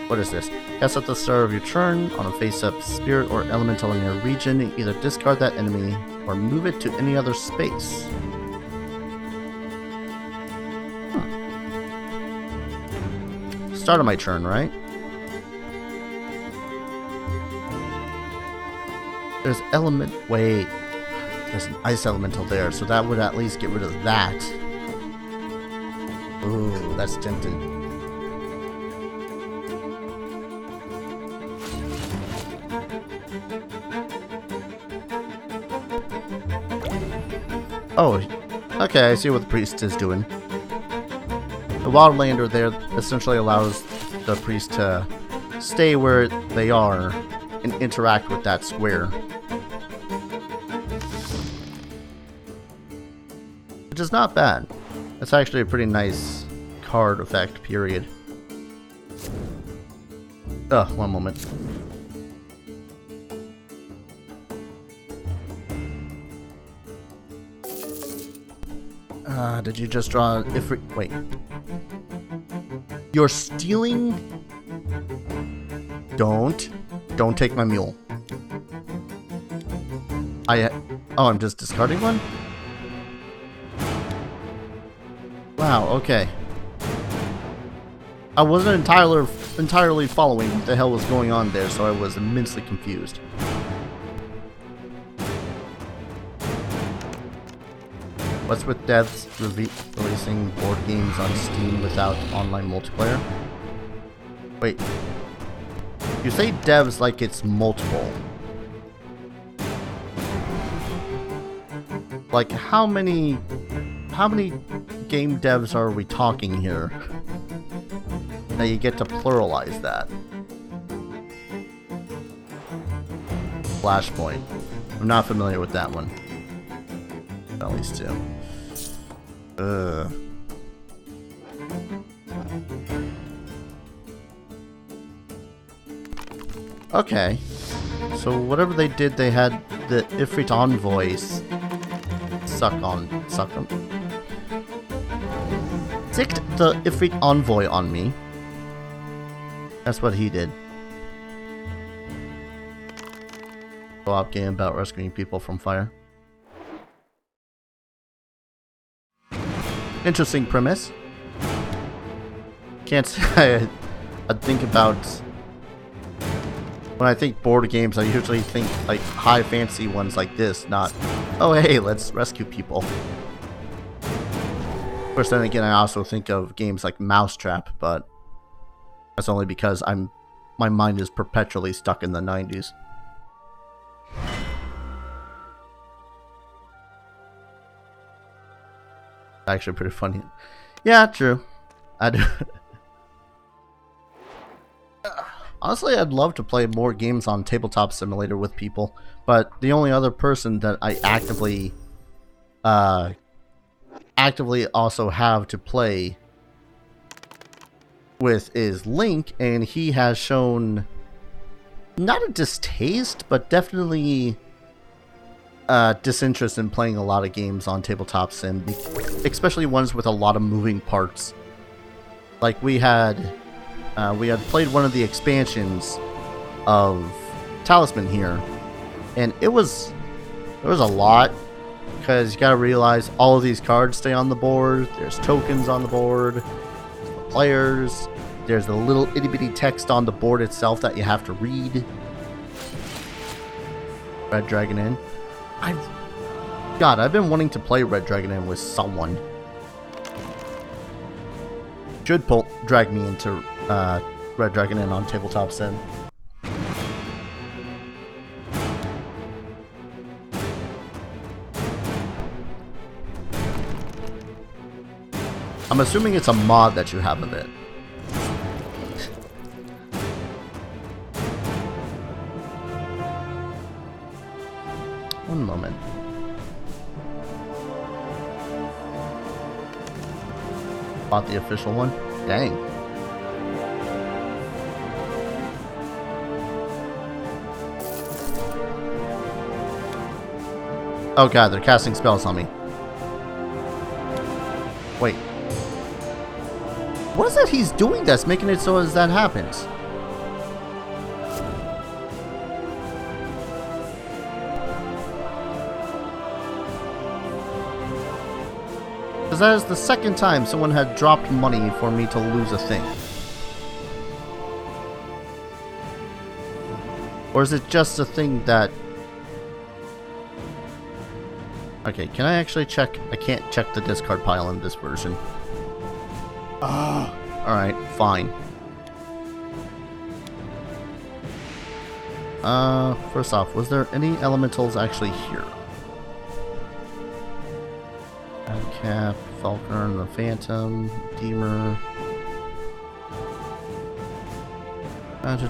S1: What is this? Cast at the start of your turn on a face-up spirit or elemental in your region, either discard that enemy or move it to any other space. start of my turn, right? There's element... Wait. There's an ice elemental there, so that would at least get rid of that. Ooh, that's tempting. Oh, okay, I see what the priest is doing. The Wildlander there essentially allows the priest to stay where they are and interact with that square. Which is not bad. That's actually a pretty nice card effect, period. One moment. Did you just draw Ifrit? Wait. You're stealing? Don't take my mule. Oh, I'm just discarding one? Wow, okay. I wasn't entirely following what the hell was going on there, so I was immensely confused. What's with devs releasing board games on Steam without online multiplayer? Wait. You say devs like it's multiple. Like, how many game devs are we talking here? Now you get to pluralize that. Flashpoint. I'm not familiar with that one. At least two. Okay. So whatever they did, they had the Ifrit Envoy sicked the Ifrit Envoy on me. That's what he did. Co-op game about rescuing people from fire. Interesting premise. Can't say I think about... When I think board games, I usually think like high fantasy ones like this, not, oh hey, let's rescue people. Of course, then again, I also think of games like Mousetrap, but that's only because my mind is perpetually stuck in the 90s. Actually pretty funny. Yeah, true. I do. Honestly, I'd love to play more games on Tabletop Simulator with people, but the only other person that I actively also have to play with is Link, and he has shown not a distaste, but definitely disinterest in playing a lot of games on Tabletop Sim, especially ones with a lot of moving parts. Like we had played one of the expansions of Talisman here, and there was a lot, because you gotta realize all of these cards stay on the board, there's tokens on the board, there's the players, there's the little itty bitty text on the board itself that you have to read. Red Dragon Inn. I've been wanting to play Red Dragon Inn with someone. Should drag me into Red Dragon Inn on Tabletop Sim. I'm assuming it's a mod that you have of it. One moment. Bought the official one? Dang. Oh god, they're casting spells on me. Wait. What is that he's doing that's making it so as that happens? Because that is the second time someone had dropped money for me to lose a thing. Or is it just a thing that... Okay, can I actually check? I can't check the discard pile in this version. Ah, alright, fine. First off, was there any elementals actually here? Cap, Falconer, and the Phantom, Deemer,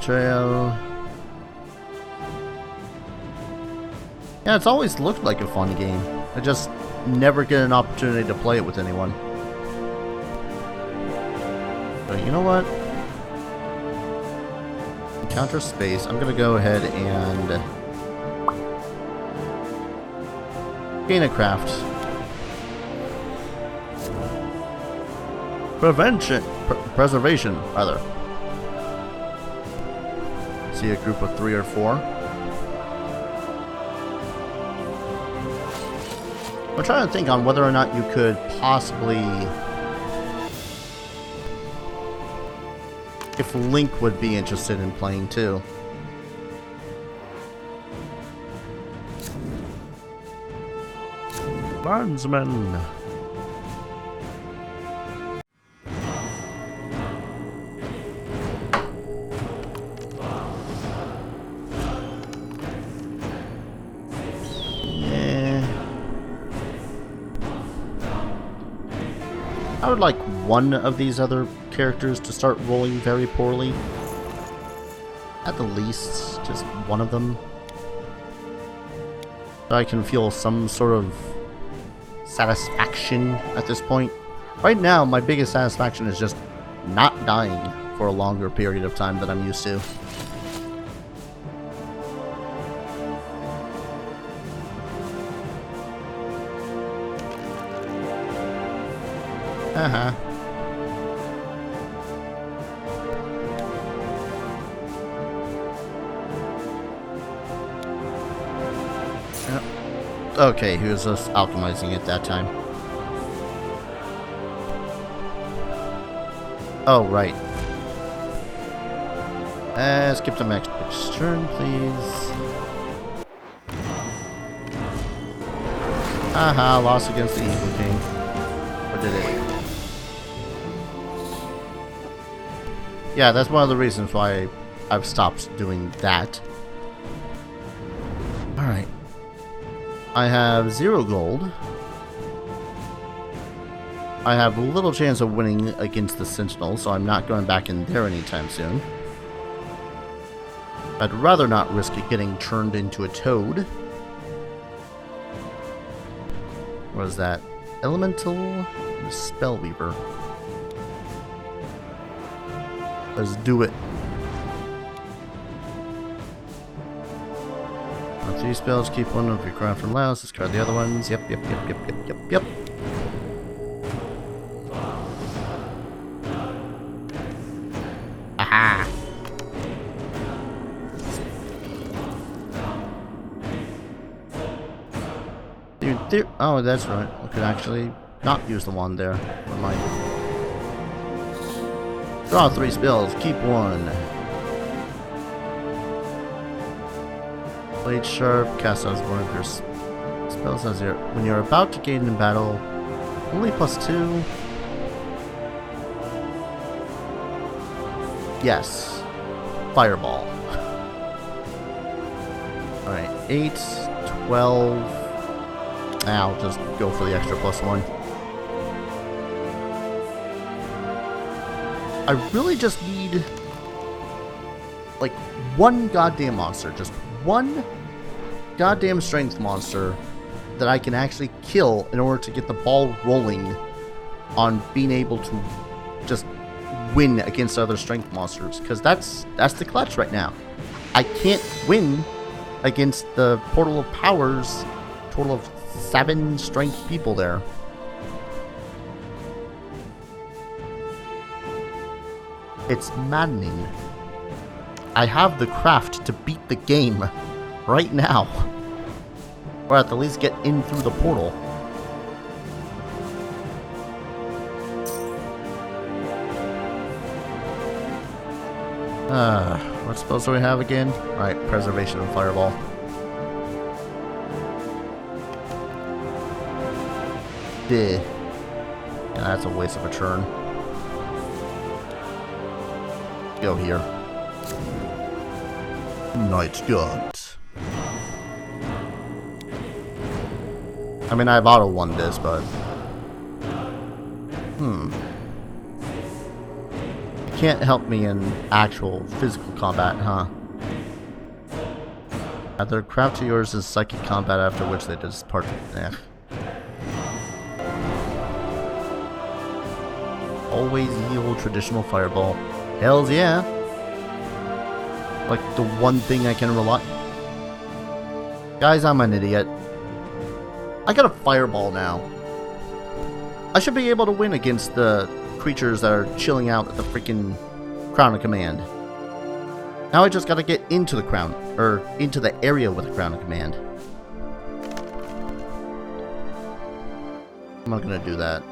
S1: Trail. Yeah, it's always looked like a fun game. I just never get an opportunity to play it with anyone. But you know what? Encounter space. I'm gonna go ahead and gain a craft. Preservation, rather. See a group of 3 or 4. I'm trying to think on whether or not you could possibly... if Link would be interested in playing too. Bondsman. I would like one of these other characters to start rolling very poorly. At the least, just one of them. So I can feel some sort of satisfaction at this point. Right now, my biggest satisfaction is just not dying for a longer period of time than I'm used to. Uh-huh. Yep. Okay, he was just alchemizing it that time. Oh, right. Skip the next turn, please. Aha, lost against the Evil King. Or did it? Yeah, that's one of the reasons why I've stopped doing that. Alright. I have 0 gold. I have little chance of winning against the Sentinel, so I'm not going back in there anytime soon. I'd rather not risk it getting turned into a toad. What is that? Elemental Spellweaver. Let's do it. 3 spells, keep one of your crown from last, discard the other ones. Yep. Aha! Dude, oh, that's right. I could actually not use the wand there. Never mind. Draw 3 spells, keep 1. Blade Sharp, cast as one of your spells as when you're about to gain in battle. Only +2. Yes. Fireball. Alright, 8, 12. I'll just go for the extra +1. I really just need like one goddamn monster, just one goddamn strength monster that I can actually kill in order to get the ball rolling on being able to just win against other strength monsters, because that's the clutch right now. I can't win against the Portal of Powers, total of 7 strength people there. It's maddening. I have the craft to beat the game right now. Or at the least get in through the portal. What spells do we have again? Alright, Preservation and Fireball. Yeah, that's a waste of a turn. Go here. Night Guns. I mean, I've auto-won this, but... It can't help me in actual physical combat, huh? Add their craft to yours in psychic combat, after which they depart. Always yield traditional fireball. Hells yeah! Like the one thing I can rely... Guys, I'm an idiot. I got a fireball now. I should be able to win against the creatures that are chilling out at the freaking Crown of Command. Now I just gotta get into the crown, or into the area with the Crown of Command. I'm not gonna do that.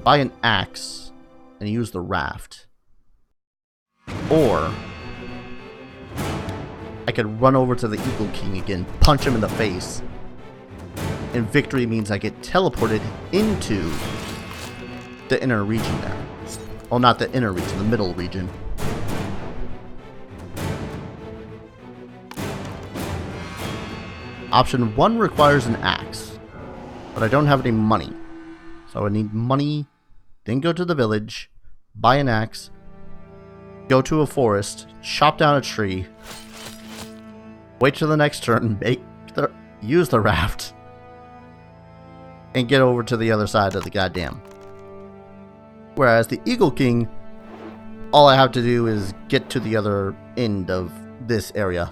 S1: Buy an axe and use the raft. Or I could run over to the Eagle King again, punch him in the face. And victory means I get teleported into the inner region there. Well, not the inner region, the middle region. Option 1 requires an axe, but I don't have any money. So I need money, then go to the village, buy an axe, go to a forest, chop down a tree, wait till the next turn, use the raft, and get over to the other side of the goddamn. Whereas the Eagle King, all I have to do is get to the other end of this area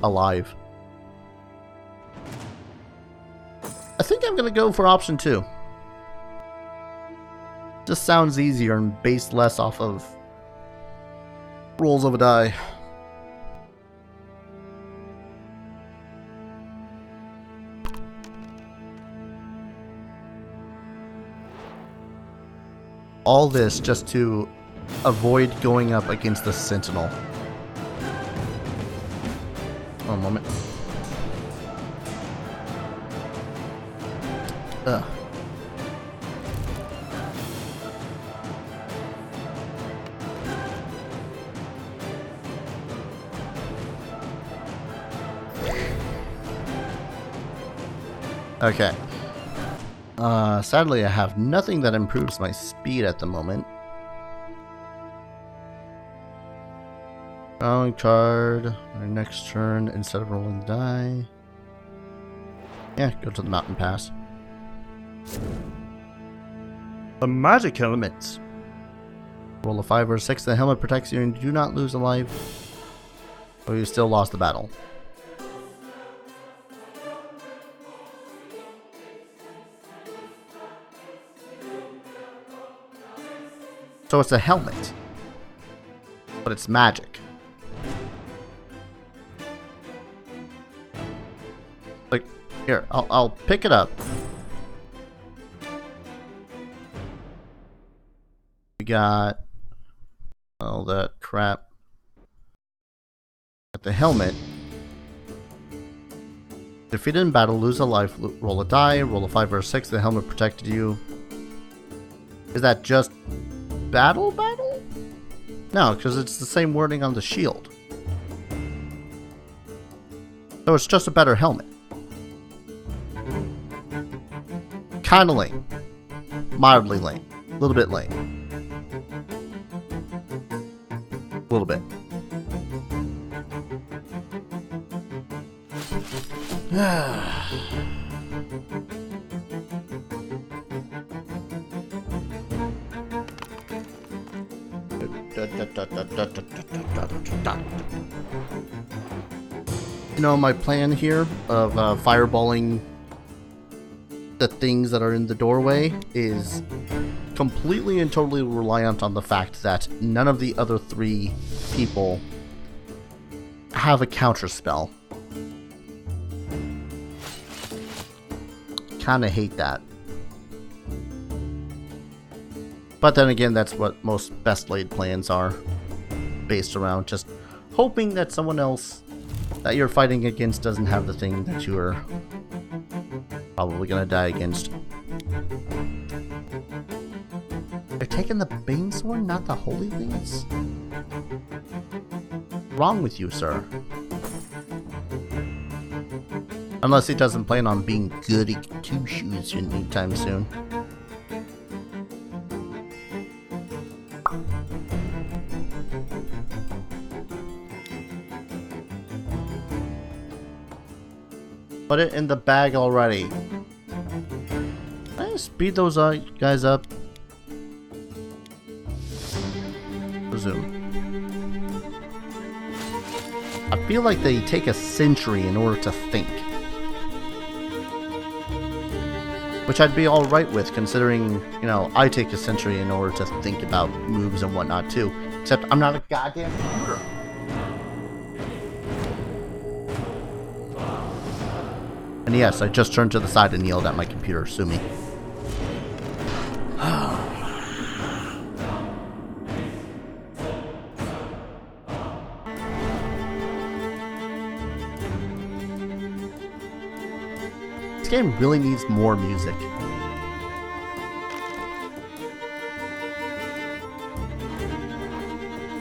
S1: alive. I think I'm going to go for option 2. Just sounds easier and based less off of rolls of a die. All this just to avoid going up against the Sentinel. One moment. Ugh. Okay. Sadly, I have nothing that improves my speed at the moment. Drawing card. My next turn, instead of rolling the die. Yeah, go to the mountain pass. The magic helmet. Roll a 5 or 6. The helmet protects you and you do not lose a life. Or you still lost the battle. So it's a helmet, but it's magic. Like, here, I'll pick it up. We got all that crap. Got the helmet. Defeated in battle, lose a life, roll a die, roll a 5 or a 6. The helmet protected you. Is that just battle? No, because it's the same wording on the shield. So it's just a better helmet. Kinda lame. Mildly lame. A little bit lame. A little bit. You know, my plan here of fireballing the things that are in the doorway is completely and totally reliant on the fact that none of the other 3 people have a counter spell. Kinda hate that. But then again, that's what most best laid plans are. based around just hoping that someone else that you're fighting against doesn't have the thing that you are probably gonna die against. They're taking the Bane Sword, not the Holy Things? Wrong with you, sir? Unless he doesn't plan on being goody two-shoes anytime soon. Put it in the bag already. Can I speed those guys up? Resume. I feel like they take a century in order to think. Which I'd be alright with, considering, you know, I take a century in order to think about moves and whatnot too. Except I'm not a goddamn computer. And yes, I just turned to the side and yelled at my computer. Sue me. This game really needs more music.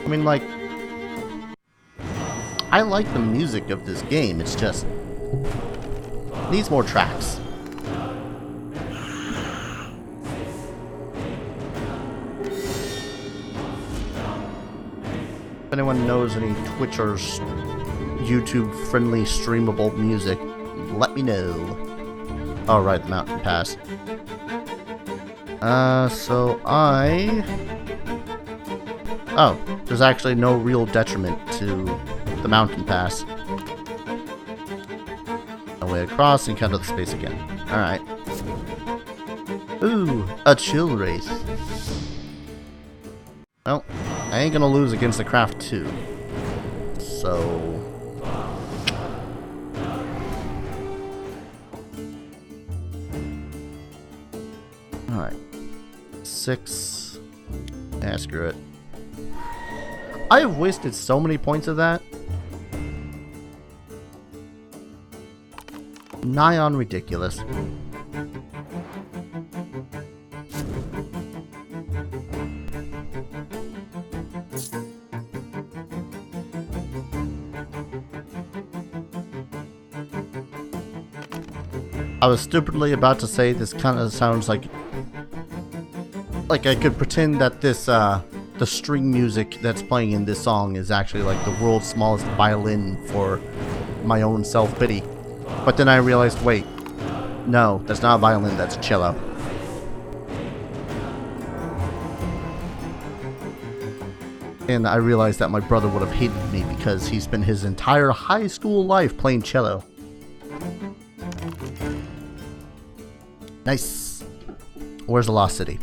S1: I mean, like, I like the music of this game, it's just needs more tracks. If anyone knows any Twitch or YouTube friendly streamable music, let me know. Oh, right, the mountain pass. Oh, there's actually no real detriment to the mountain pass. A way across and cut out the space again. Alright. Ooh, a chill race. Well, I ain't gonna lose against the Craft 2. So... Alright. 6. Yeah, screw it. I have wasted so many points of that. Nigh on ridiculous. I was stupidly about to say this kind of sounds like I could pretend that this the string music that's playing in this song is actually like the world's smallest violin for my own self-pity. But then I realized, wait, no, that's not a violin, that's a cello. And I realized that my brother would have hated me because he spent his entire high school life playing cello. Nice. Where's the Lost City?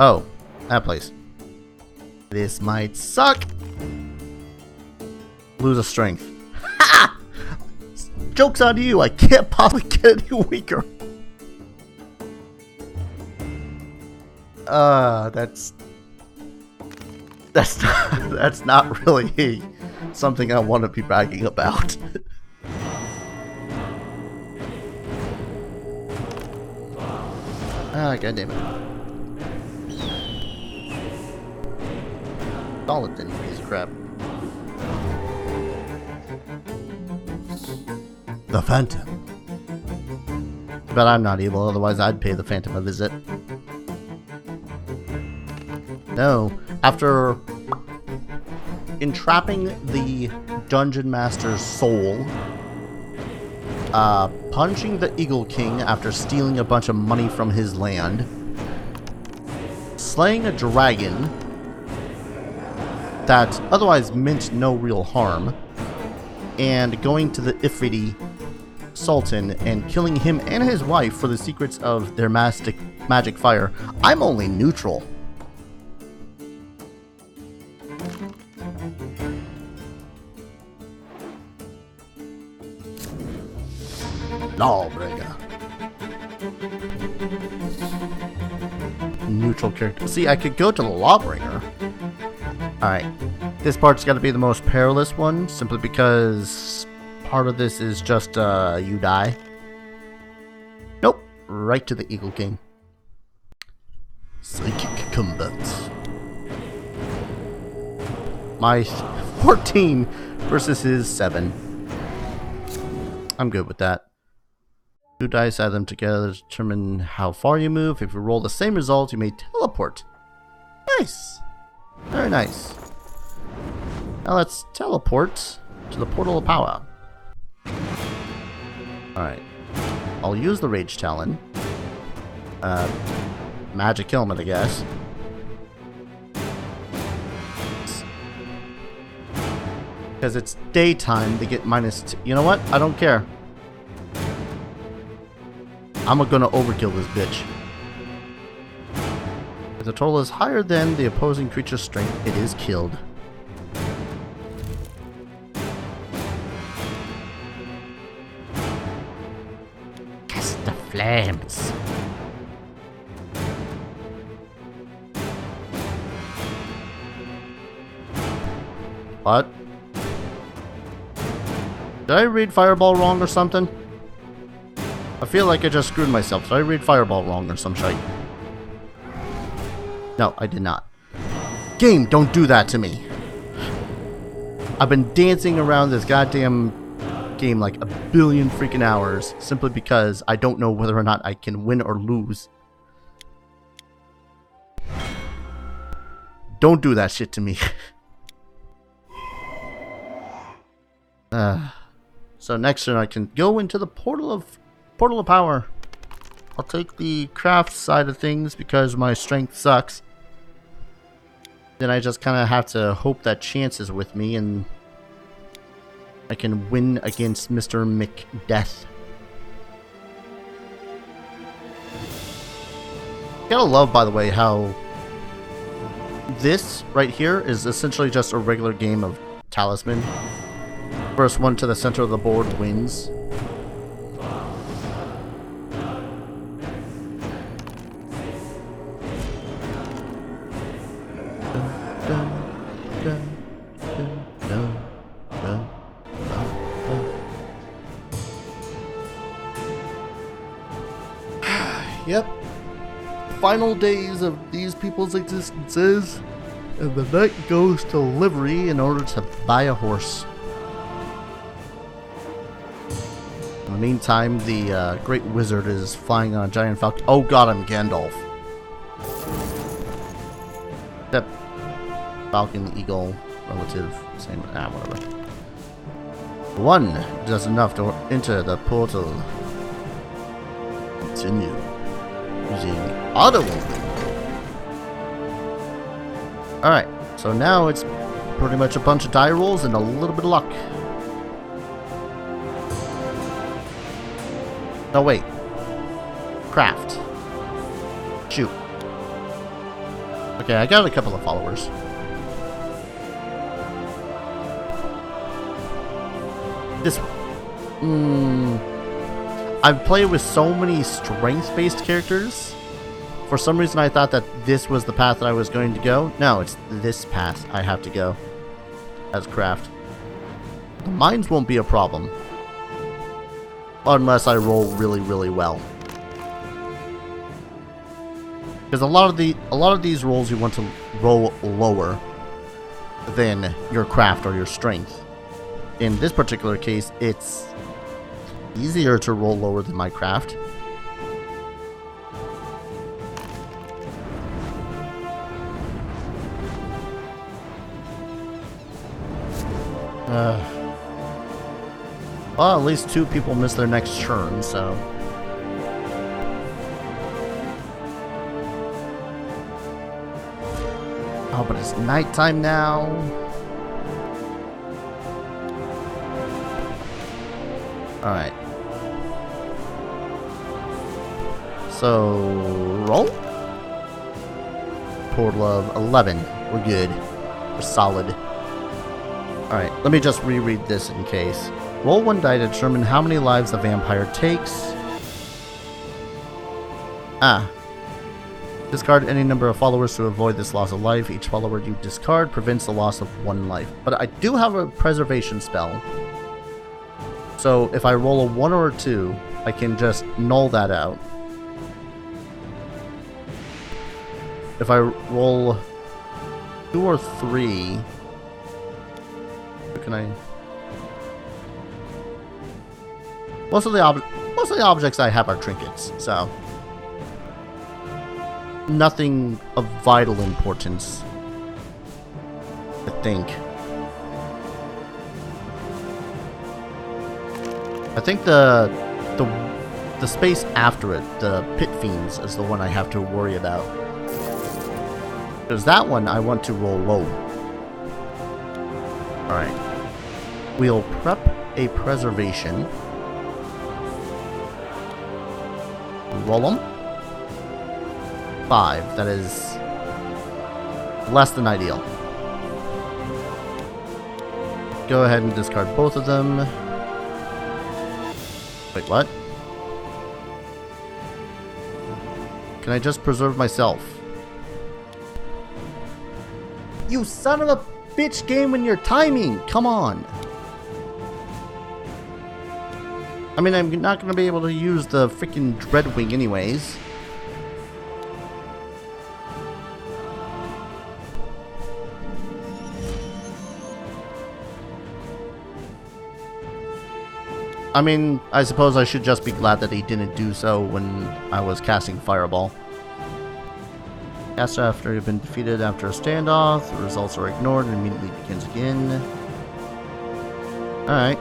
S1: Oh, that place. This might suck. Lose a strength. Ha! Joke's on you, I can't possibly get any weaker. That's not really something I want to be bragging about. Ah, goddammit. Solid then, you piece of crap. The Phantom. But I'm not evil, otherwise I'd pay the Phantom a visit. No, after entrapping the Dungeon Master's soul, punching the Eagle King after stealing a bunch of money from his land, slaying a dragon that otherwise meant no real harm, and going to the Ifriti Sultan and killing him and his wife for the secrets of their magic fire, I'm only neutral. Lawbringer. Neutral character. See, I could go to the Lawbringer. Alright. This part's got to be the most perilous one, simply because part of this is just, you die. Nope. Right to the Eagle King. Psychic combat. My 14 versus his 7. I'm good with that. 2 dice, add them together to determine how far you move. If you roll the same result, you may teleport. Nice. Very nice. Now let's teleport to the Portal of Power. Alright. I'll use the Rage Talon. Magic Helmet, I guess. Because it's daytime, they get -2. You know what? I don't care. I'm gonna overkill this bitch. If the total is higher than the opposing creature's strength, it is killed. Cast the flames. What? Did I read Fireball wrong or something? I feel like I just screwed myself. Did I read Fireball wrong or some shite? No, I did not. Game, don't do that to me. I've been dancing around this goddamn game like a billion freaking hours simply because I don't know whether or not I can win or lose. Don't do that shit to me. So next turn I can go into the Portal of Power. I'll take the craft side of things because my strength sucks. Then I just kind of have to hope that chance is with me and I can win against Mr. McDeath. Gotta love, by the way, how this right here is essentially just a regular game of Talisman. First one to the center of the board wins. Yep. Final days of these people's existences, and the knight goes to livery in order to buy a horse. In the meantime, the great wizard is flying on a giant falcon. Oh god, I'm Gandalf. Yep. Falcon, eagle, relative, same, whatever. One does enough to enter the portal. Continue. Using auto open. Alright, so now it's pretty much a bunch of die rolls and a little bit of luck. No, wait. Craft. Shoot. Okay, I got a couple of followers. This... I've played with so many strength-based characters. For some reason I thought that this was the path that I was going to go. No, it's this path I have to go as craft. The mines won't be a problem. Unless I roll really, really well. Because a lot of these rolls you want to roll lower than your craft or your strength. In this particular case, it's easier to roll lower than my craft. Well, at least 2 people miss their next turn, so... Oh, but it's nighttime now. Alright. So, roll? Portal of 11. We're good. We're solid. Alright, let me just reread this in case. Roll 1 die to determine how many lives the vampire takes. Discard any number of followers to avoid this loss of life. Each follower you discard prevents the loss of 1 life. But I do have a preservation spell. So if I roll a 1 or a 2, I can just null that out. If I roll 2 or 3, can I? Most of the objects I have are trinkets, so nothing of vital importance, I think. I think the space after it, the Pit Fiends, is the one I have to worry about. Because that one I want to roll low. Alright. We'll prep a preservation. Roll them. 5. That is less than ideal. Go ahead and discard both of them. Wait, what? Can I just preserve myself? You son of a bitch game when you're timing! Come on! I mean, I'm not going to be able to use the freaking Dreadwing anyways. I mean, I suppose I should just be glad that he didn't do so when I was casting Fireball. Cast after you've been defeated after a standoff, the results are ignored and immediately begins again. Alright.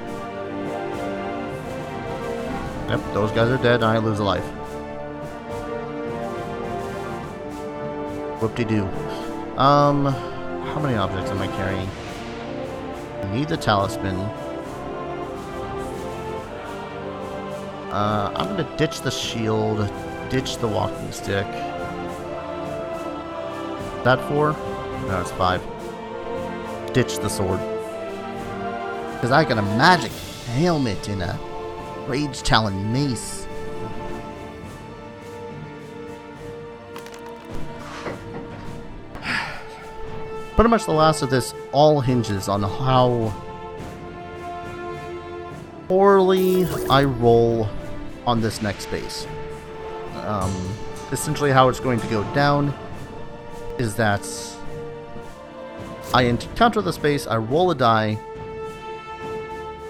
S1: Yep, those guys are dead and I lose a life. Whoop-de-doo. How many objects am I carrying? I need the Talisman. I'm gonna ditch the shield, ditch the walking stick. Is that 4? No, it's 5. Ditch the sword. Because I got a magic helmet and a Rage Talon mace. Pretty much the last of this all hinges on how poorly I roll on this next base. Essentially how it's going to go down is that I encounter the space, I roll a die,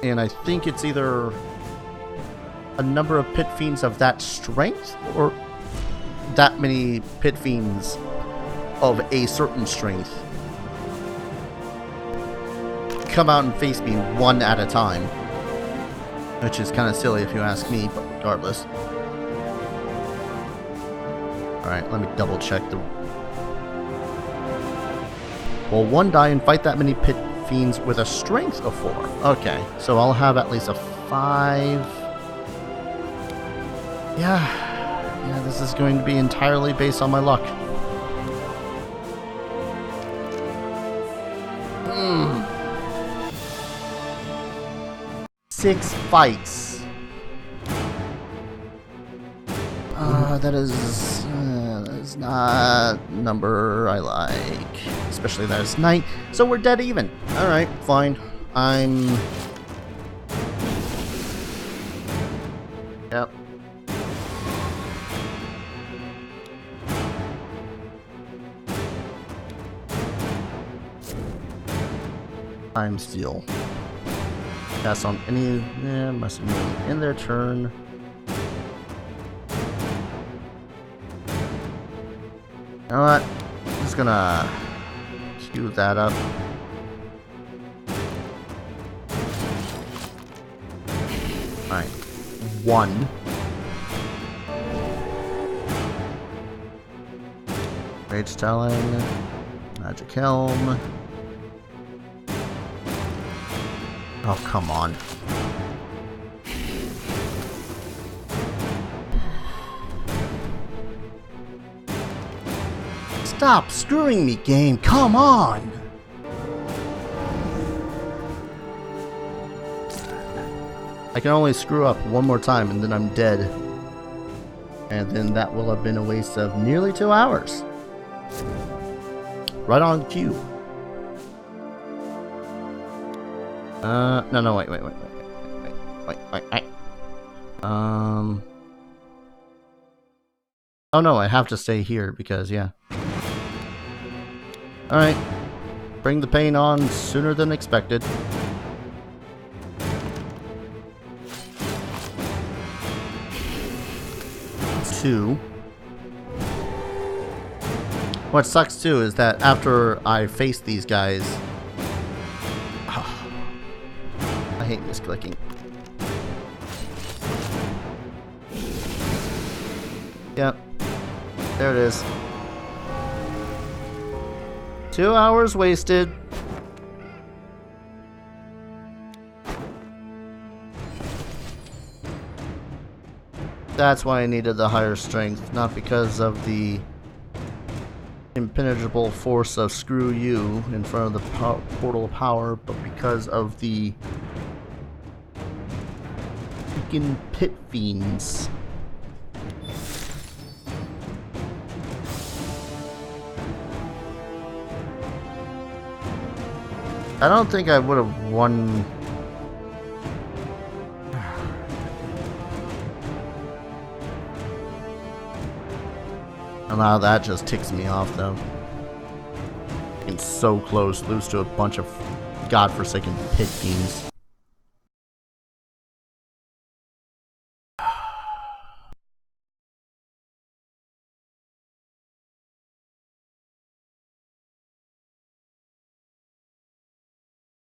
S1: and I think it's either a number of Pit Fiends of that strength or that many Pit Fiends of a certain strength come out and face me one at a time. Which is kind of silly if you ask me, but regardless. Alright, let me double check the... Well, 1 die and fight that many Pit Fiends with a strength of 4. Okay, so I'll have at least a 5. Yeah, this is going to be entirely based on my luck. 6 fights. That is not a number I like. Especially that it's night. So we're dead even. Alright, fine. Yep. Time steal. Cast on any... must have been in their turn. You know what? I'm just gonna queue that up. Alright. 1. Rage Talon. Magic Helm. Oh, come on. Stop screwing me, game. Come on. I can only screw up one more time and then I'm dead. And then that will have been a waste of nearly 2 hours. Right on cue. No, wait. Oh no, I have to stay here because, yeah. Alright. Bring the pain on sooner than expected. Two. What sucks too is that after I face these guys... I hate misclicking. Yep. There it is. 2 hours wasted. That's why I needed the higher strength, not because of the impenetrable force of screw you in front of the portal of power, but because of the freaking pit fiends. I don't think I would have won. And now that just ticks me off, though. Getting so close, lose to a bunch of godforsaken pit fiends.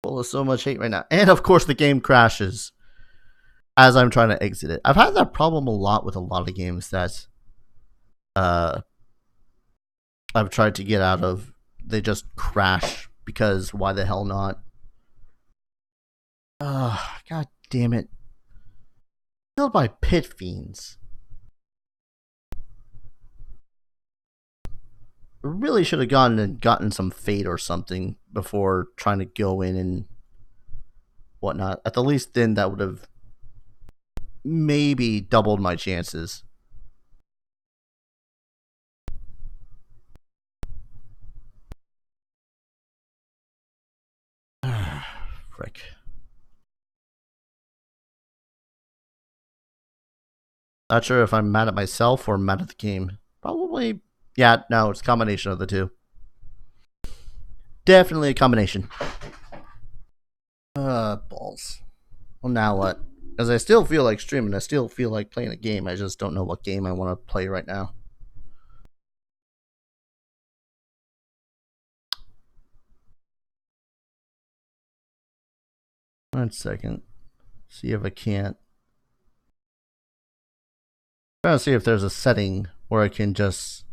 S1: Full of so much hate right now. And of course the game crashes as I'm trying to exit it. I've had that problem a lot with a lot of games that I've tried to get out of. They just crash because why the hell not? God damn it. Killed by pit fiends. Really should have gone and gotten some fate or something before trying to go in and whatnot. At the least then that would have maybe doubled my chances. Frick. Not sure if I'm mad at myself or mad at the game. Probably, yeah, no, it's a combination of the two. Definitely a combination. Balls. Well, now what? Because I still feel like streaming. I still feel like playing a game. I just don't know what game I want to play right now. One second. See if I can't. I'm trying to see if there's a setting where I can just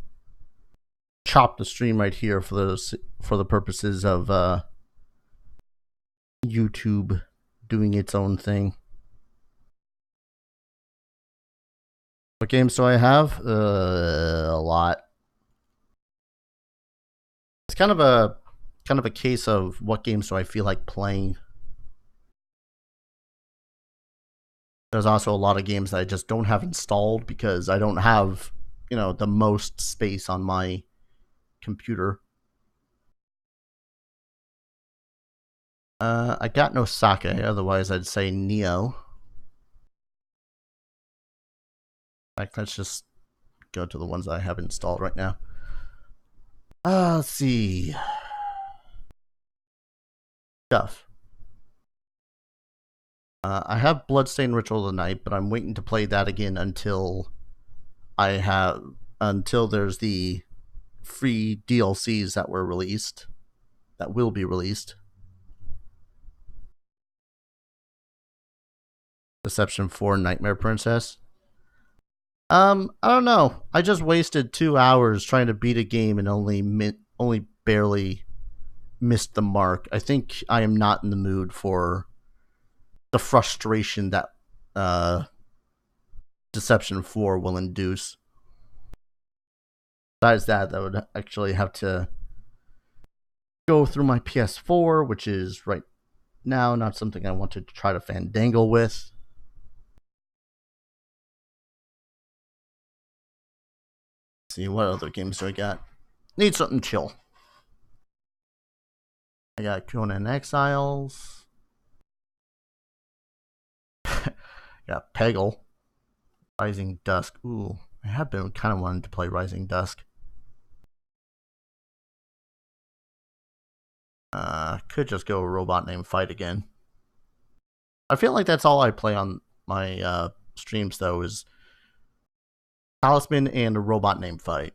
S1: chop the stream right here for the purposes of YouTube doing its own thing. What games do I have? A lot. It's kind of a case of what games do I feel like playing. There's also a lot of games that I just don't have installed because I don't have, the most space on my computer. I got no sake, otherwise I'd say Neo. In fact, let's just go to the ones I have installed right now. Let's see. Stuff. I have Bloodstained Ritual of the Night, but I'm waiting to play that again until there's the free DLCs that will be released. Deception 4 Nightmare Princess. I don't know. I just wasted 2 hours trying to beat a game and only barely missed the mark. I think I am not in the mood for the frustration that Deception 4 will induce. Besides that, I would actually have to go through my PS4, which is right now not something I want to try to fandangle with. See what other games do I got? Need something chill. I got Conan Exiles. Got Peggle. Rising Dusk. Ooh, I have been kind of wanting to play Rising Dusk. Could just go Robot Named Fight again. I feel like that's all I play on my streams though is Talisman and a Robot Named Fight.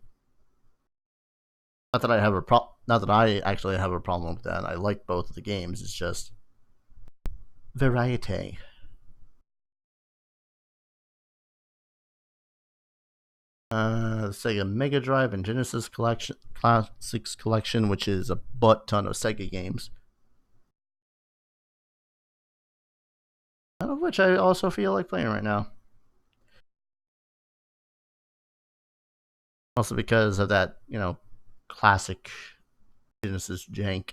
S1: Not that I have a not that I actually have a problem with that. I like both of the games. It's just variety. Sega Mega Drive and Genesis Collection Classics Collection, which is a butt ton of Sega games. None of which I also feel like playing right now. Also because of that, classic Genesis jank.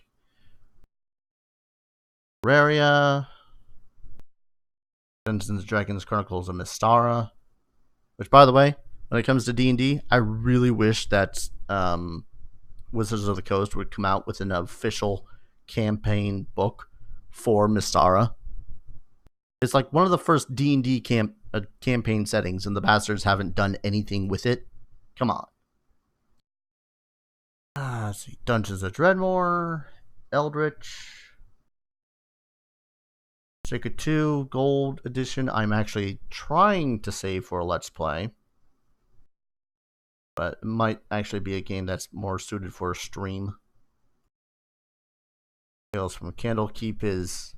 S1: Terraria, Dungeons & Dragons Chronicles of Mystara, which, by the way, when it comes to D&D, I really wish that Wizards of the Coast would come out with an official campaign book for Mystara. It's like one of the first D&D campaign settings, and the bastards haven't done anything with it. Come on. Let's see. Dungeons of Dreadmore, Eldritch, Sacred 2, Gold Edition. I'm actually trying to save for a Let's Play. But it might actually be a game that's more suited for a stream. Tales from Candlekeep is...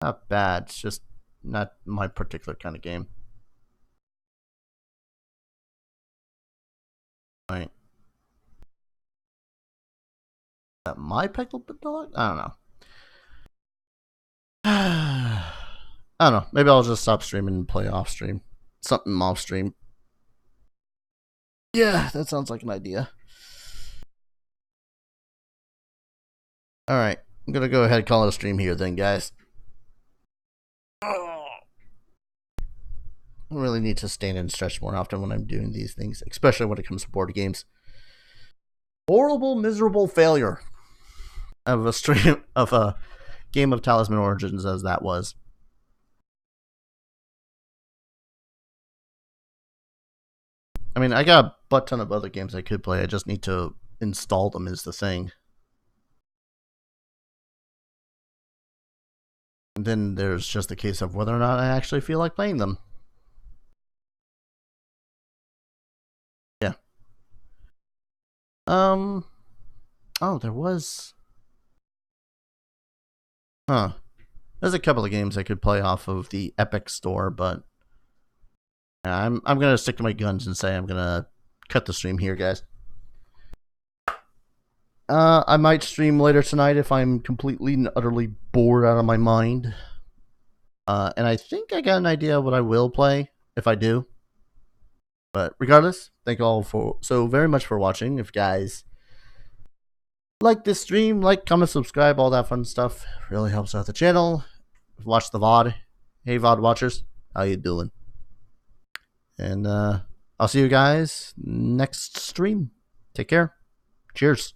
S1: not bad. It's just not my particular kind of game. Right. Is that my Peggle Dog? I don't know. I don't know. Maybe I'll just stop streaming and play off stream. Something off stream. Yeah, that sounds like an idea. Alright. I'm going to go ahead and call it a stream here then, guys. I really need to stand and stretch more often when I'm doing these things, especially when it comes to board games. Horrible, miserable failure of a stream of a game of Talisman Origins as that was. I mean, I got a butt ton of other games I could play. I just need to install them is the thing. And then there's just a case of whether or not I actually feel like playing them. Yeah. Oh, there was... Huh. There's a couple of games I could play off of the Epic Store, but... I'm gonna stick to my guns and say I'm gonna cut the stream here, guys. I might stream later tonight if I'm completely and utterly bored out of my mind. And I think I got an idea of what I will play if I do. But regardless, thank you all so very much for watching. If you guys like this stream, like, comment, subscribe, all that fun stuff, really helps out the channel. Watch the VOD. Hey VOD watchers, how you doing? And I'll see you guys next stream. Take care. Cheers.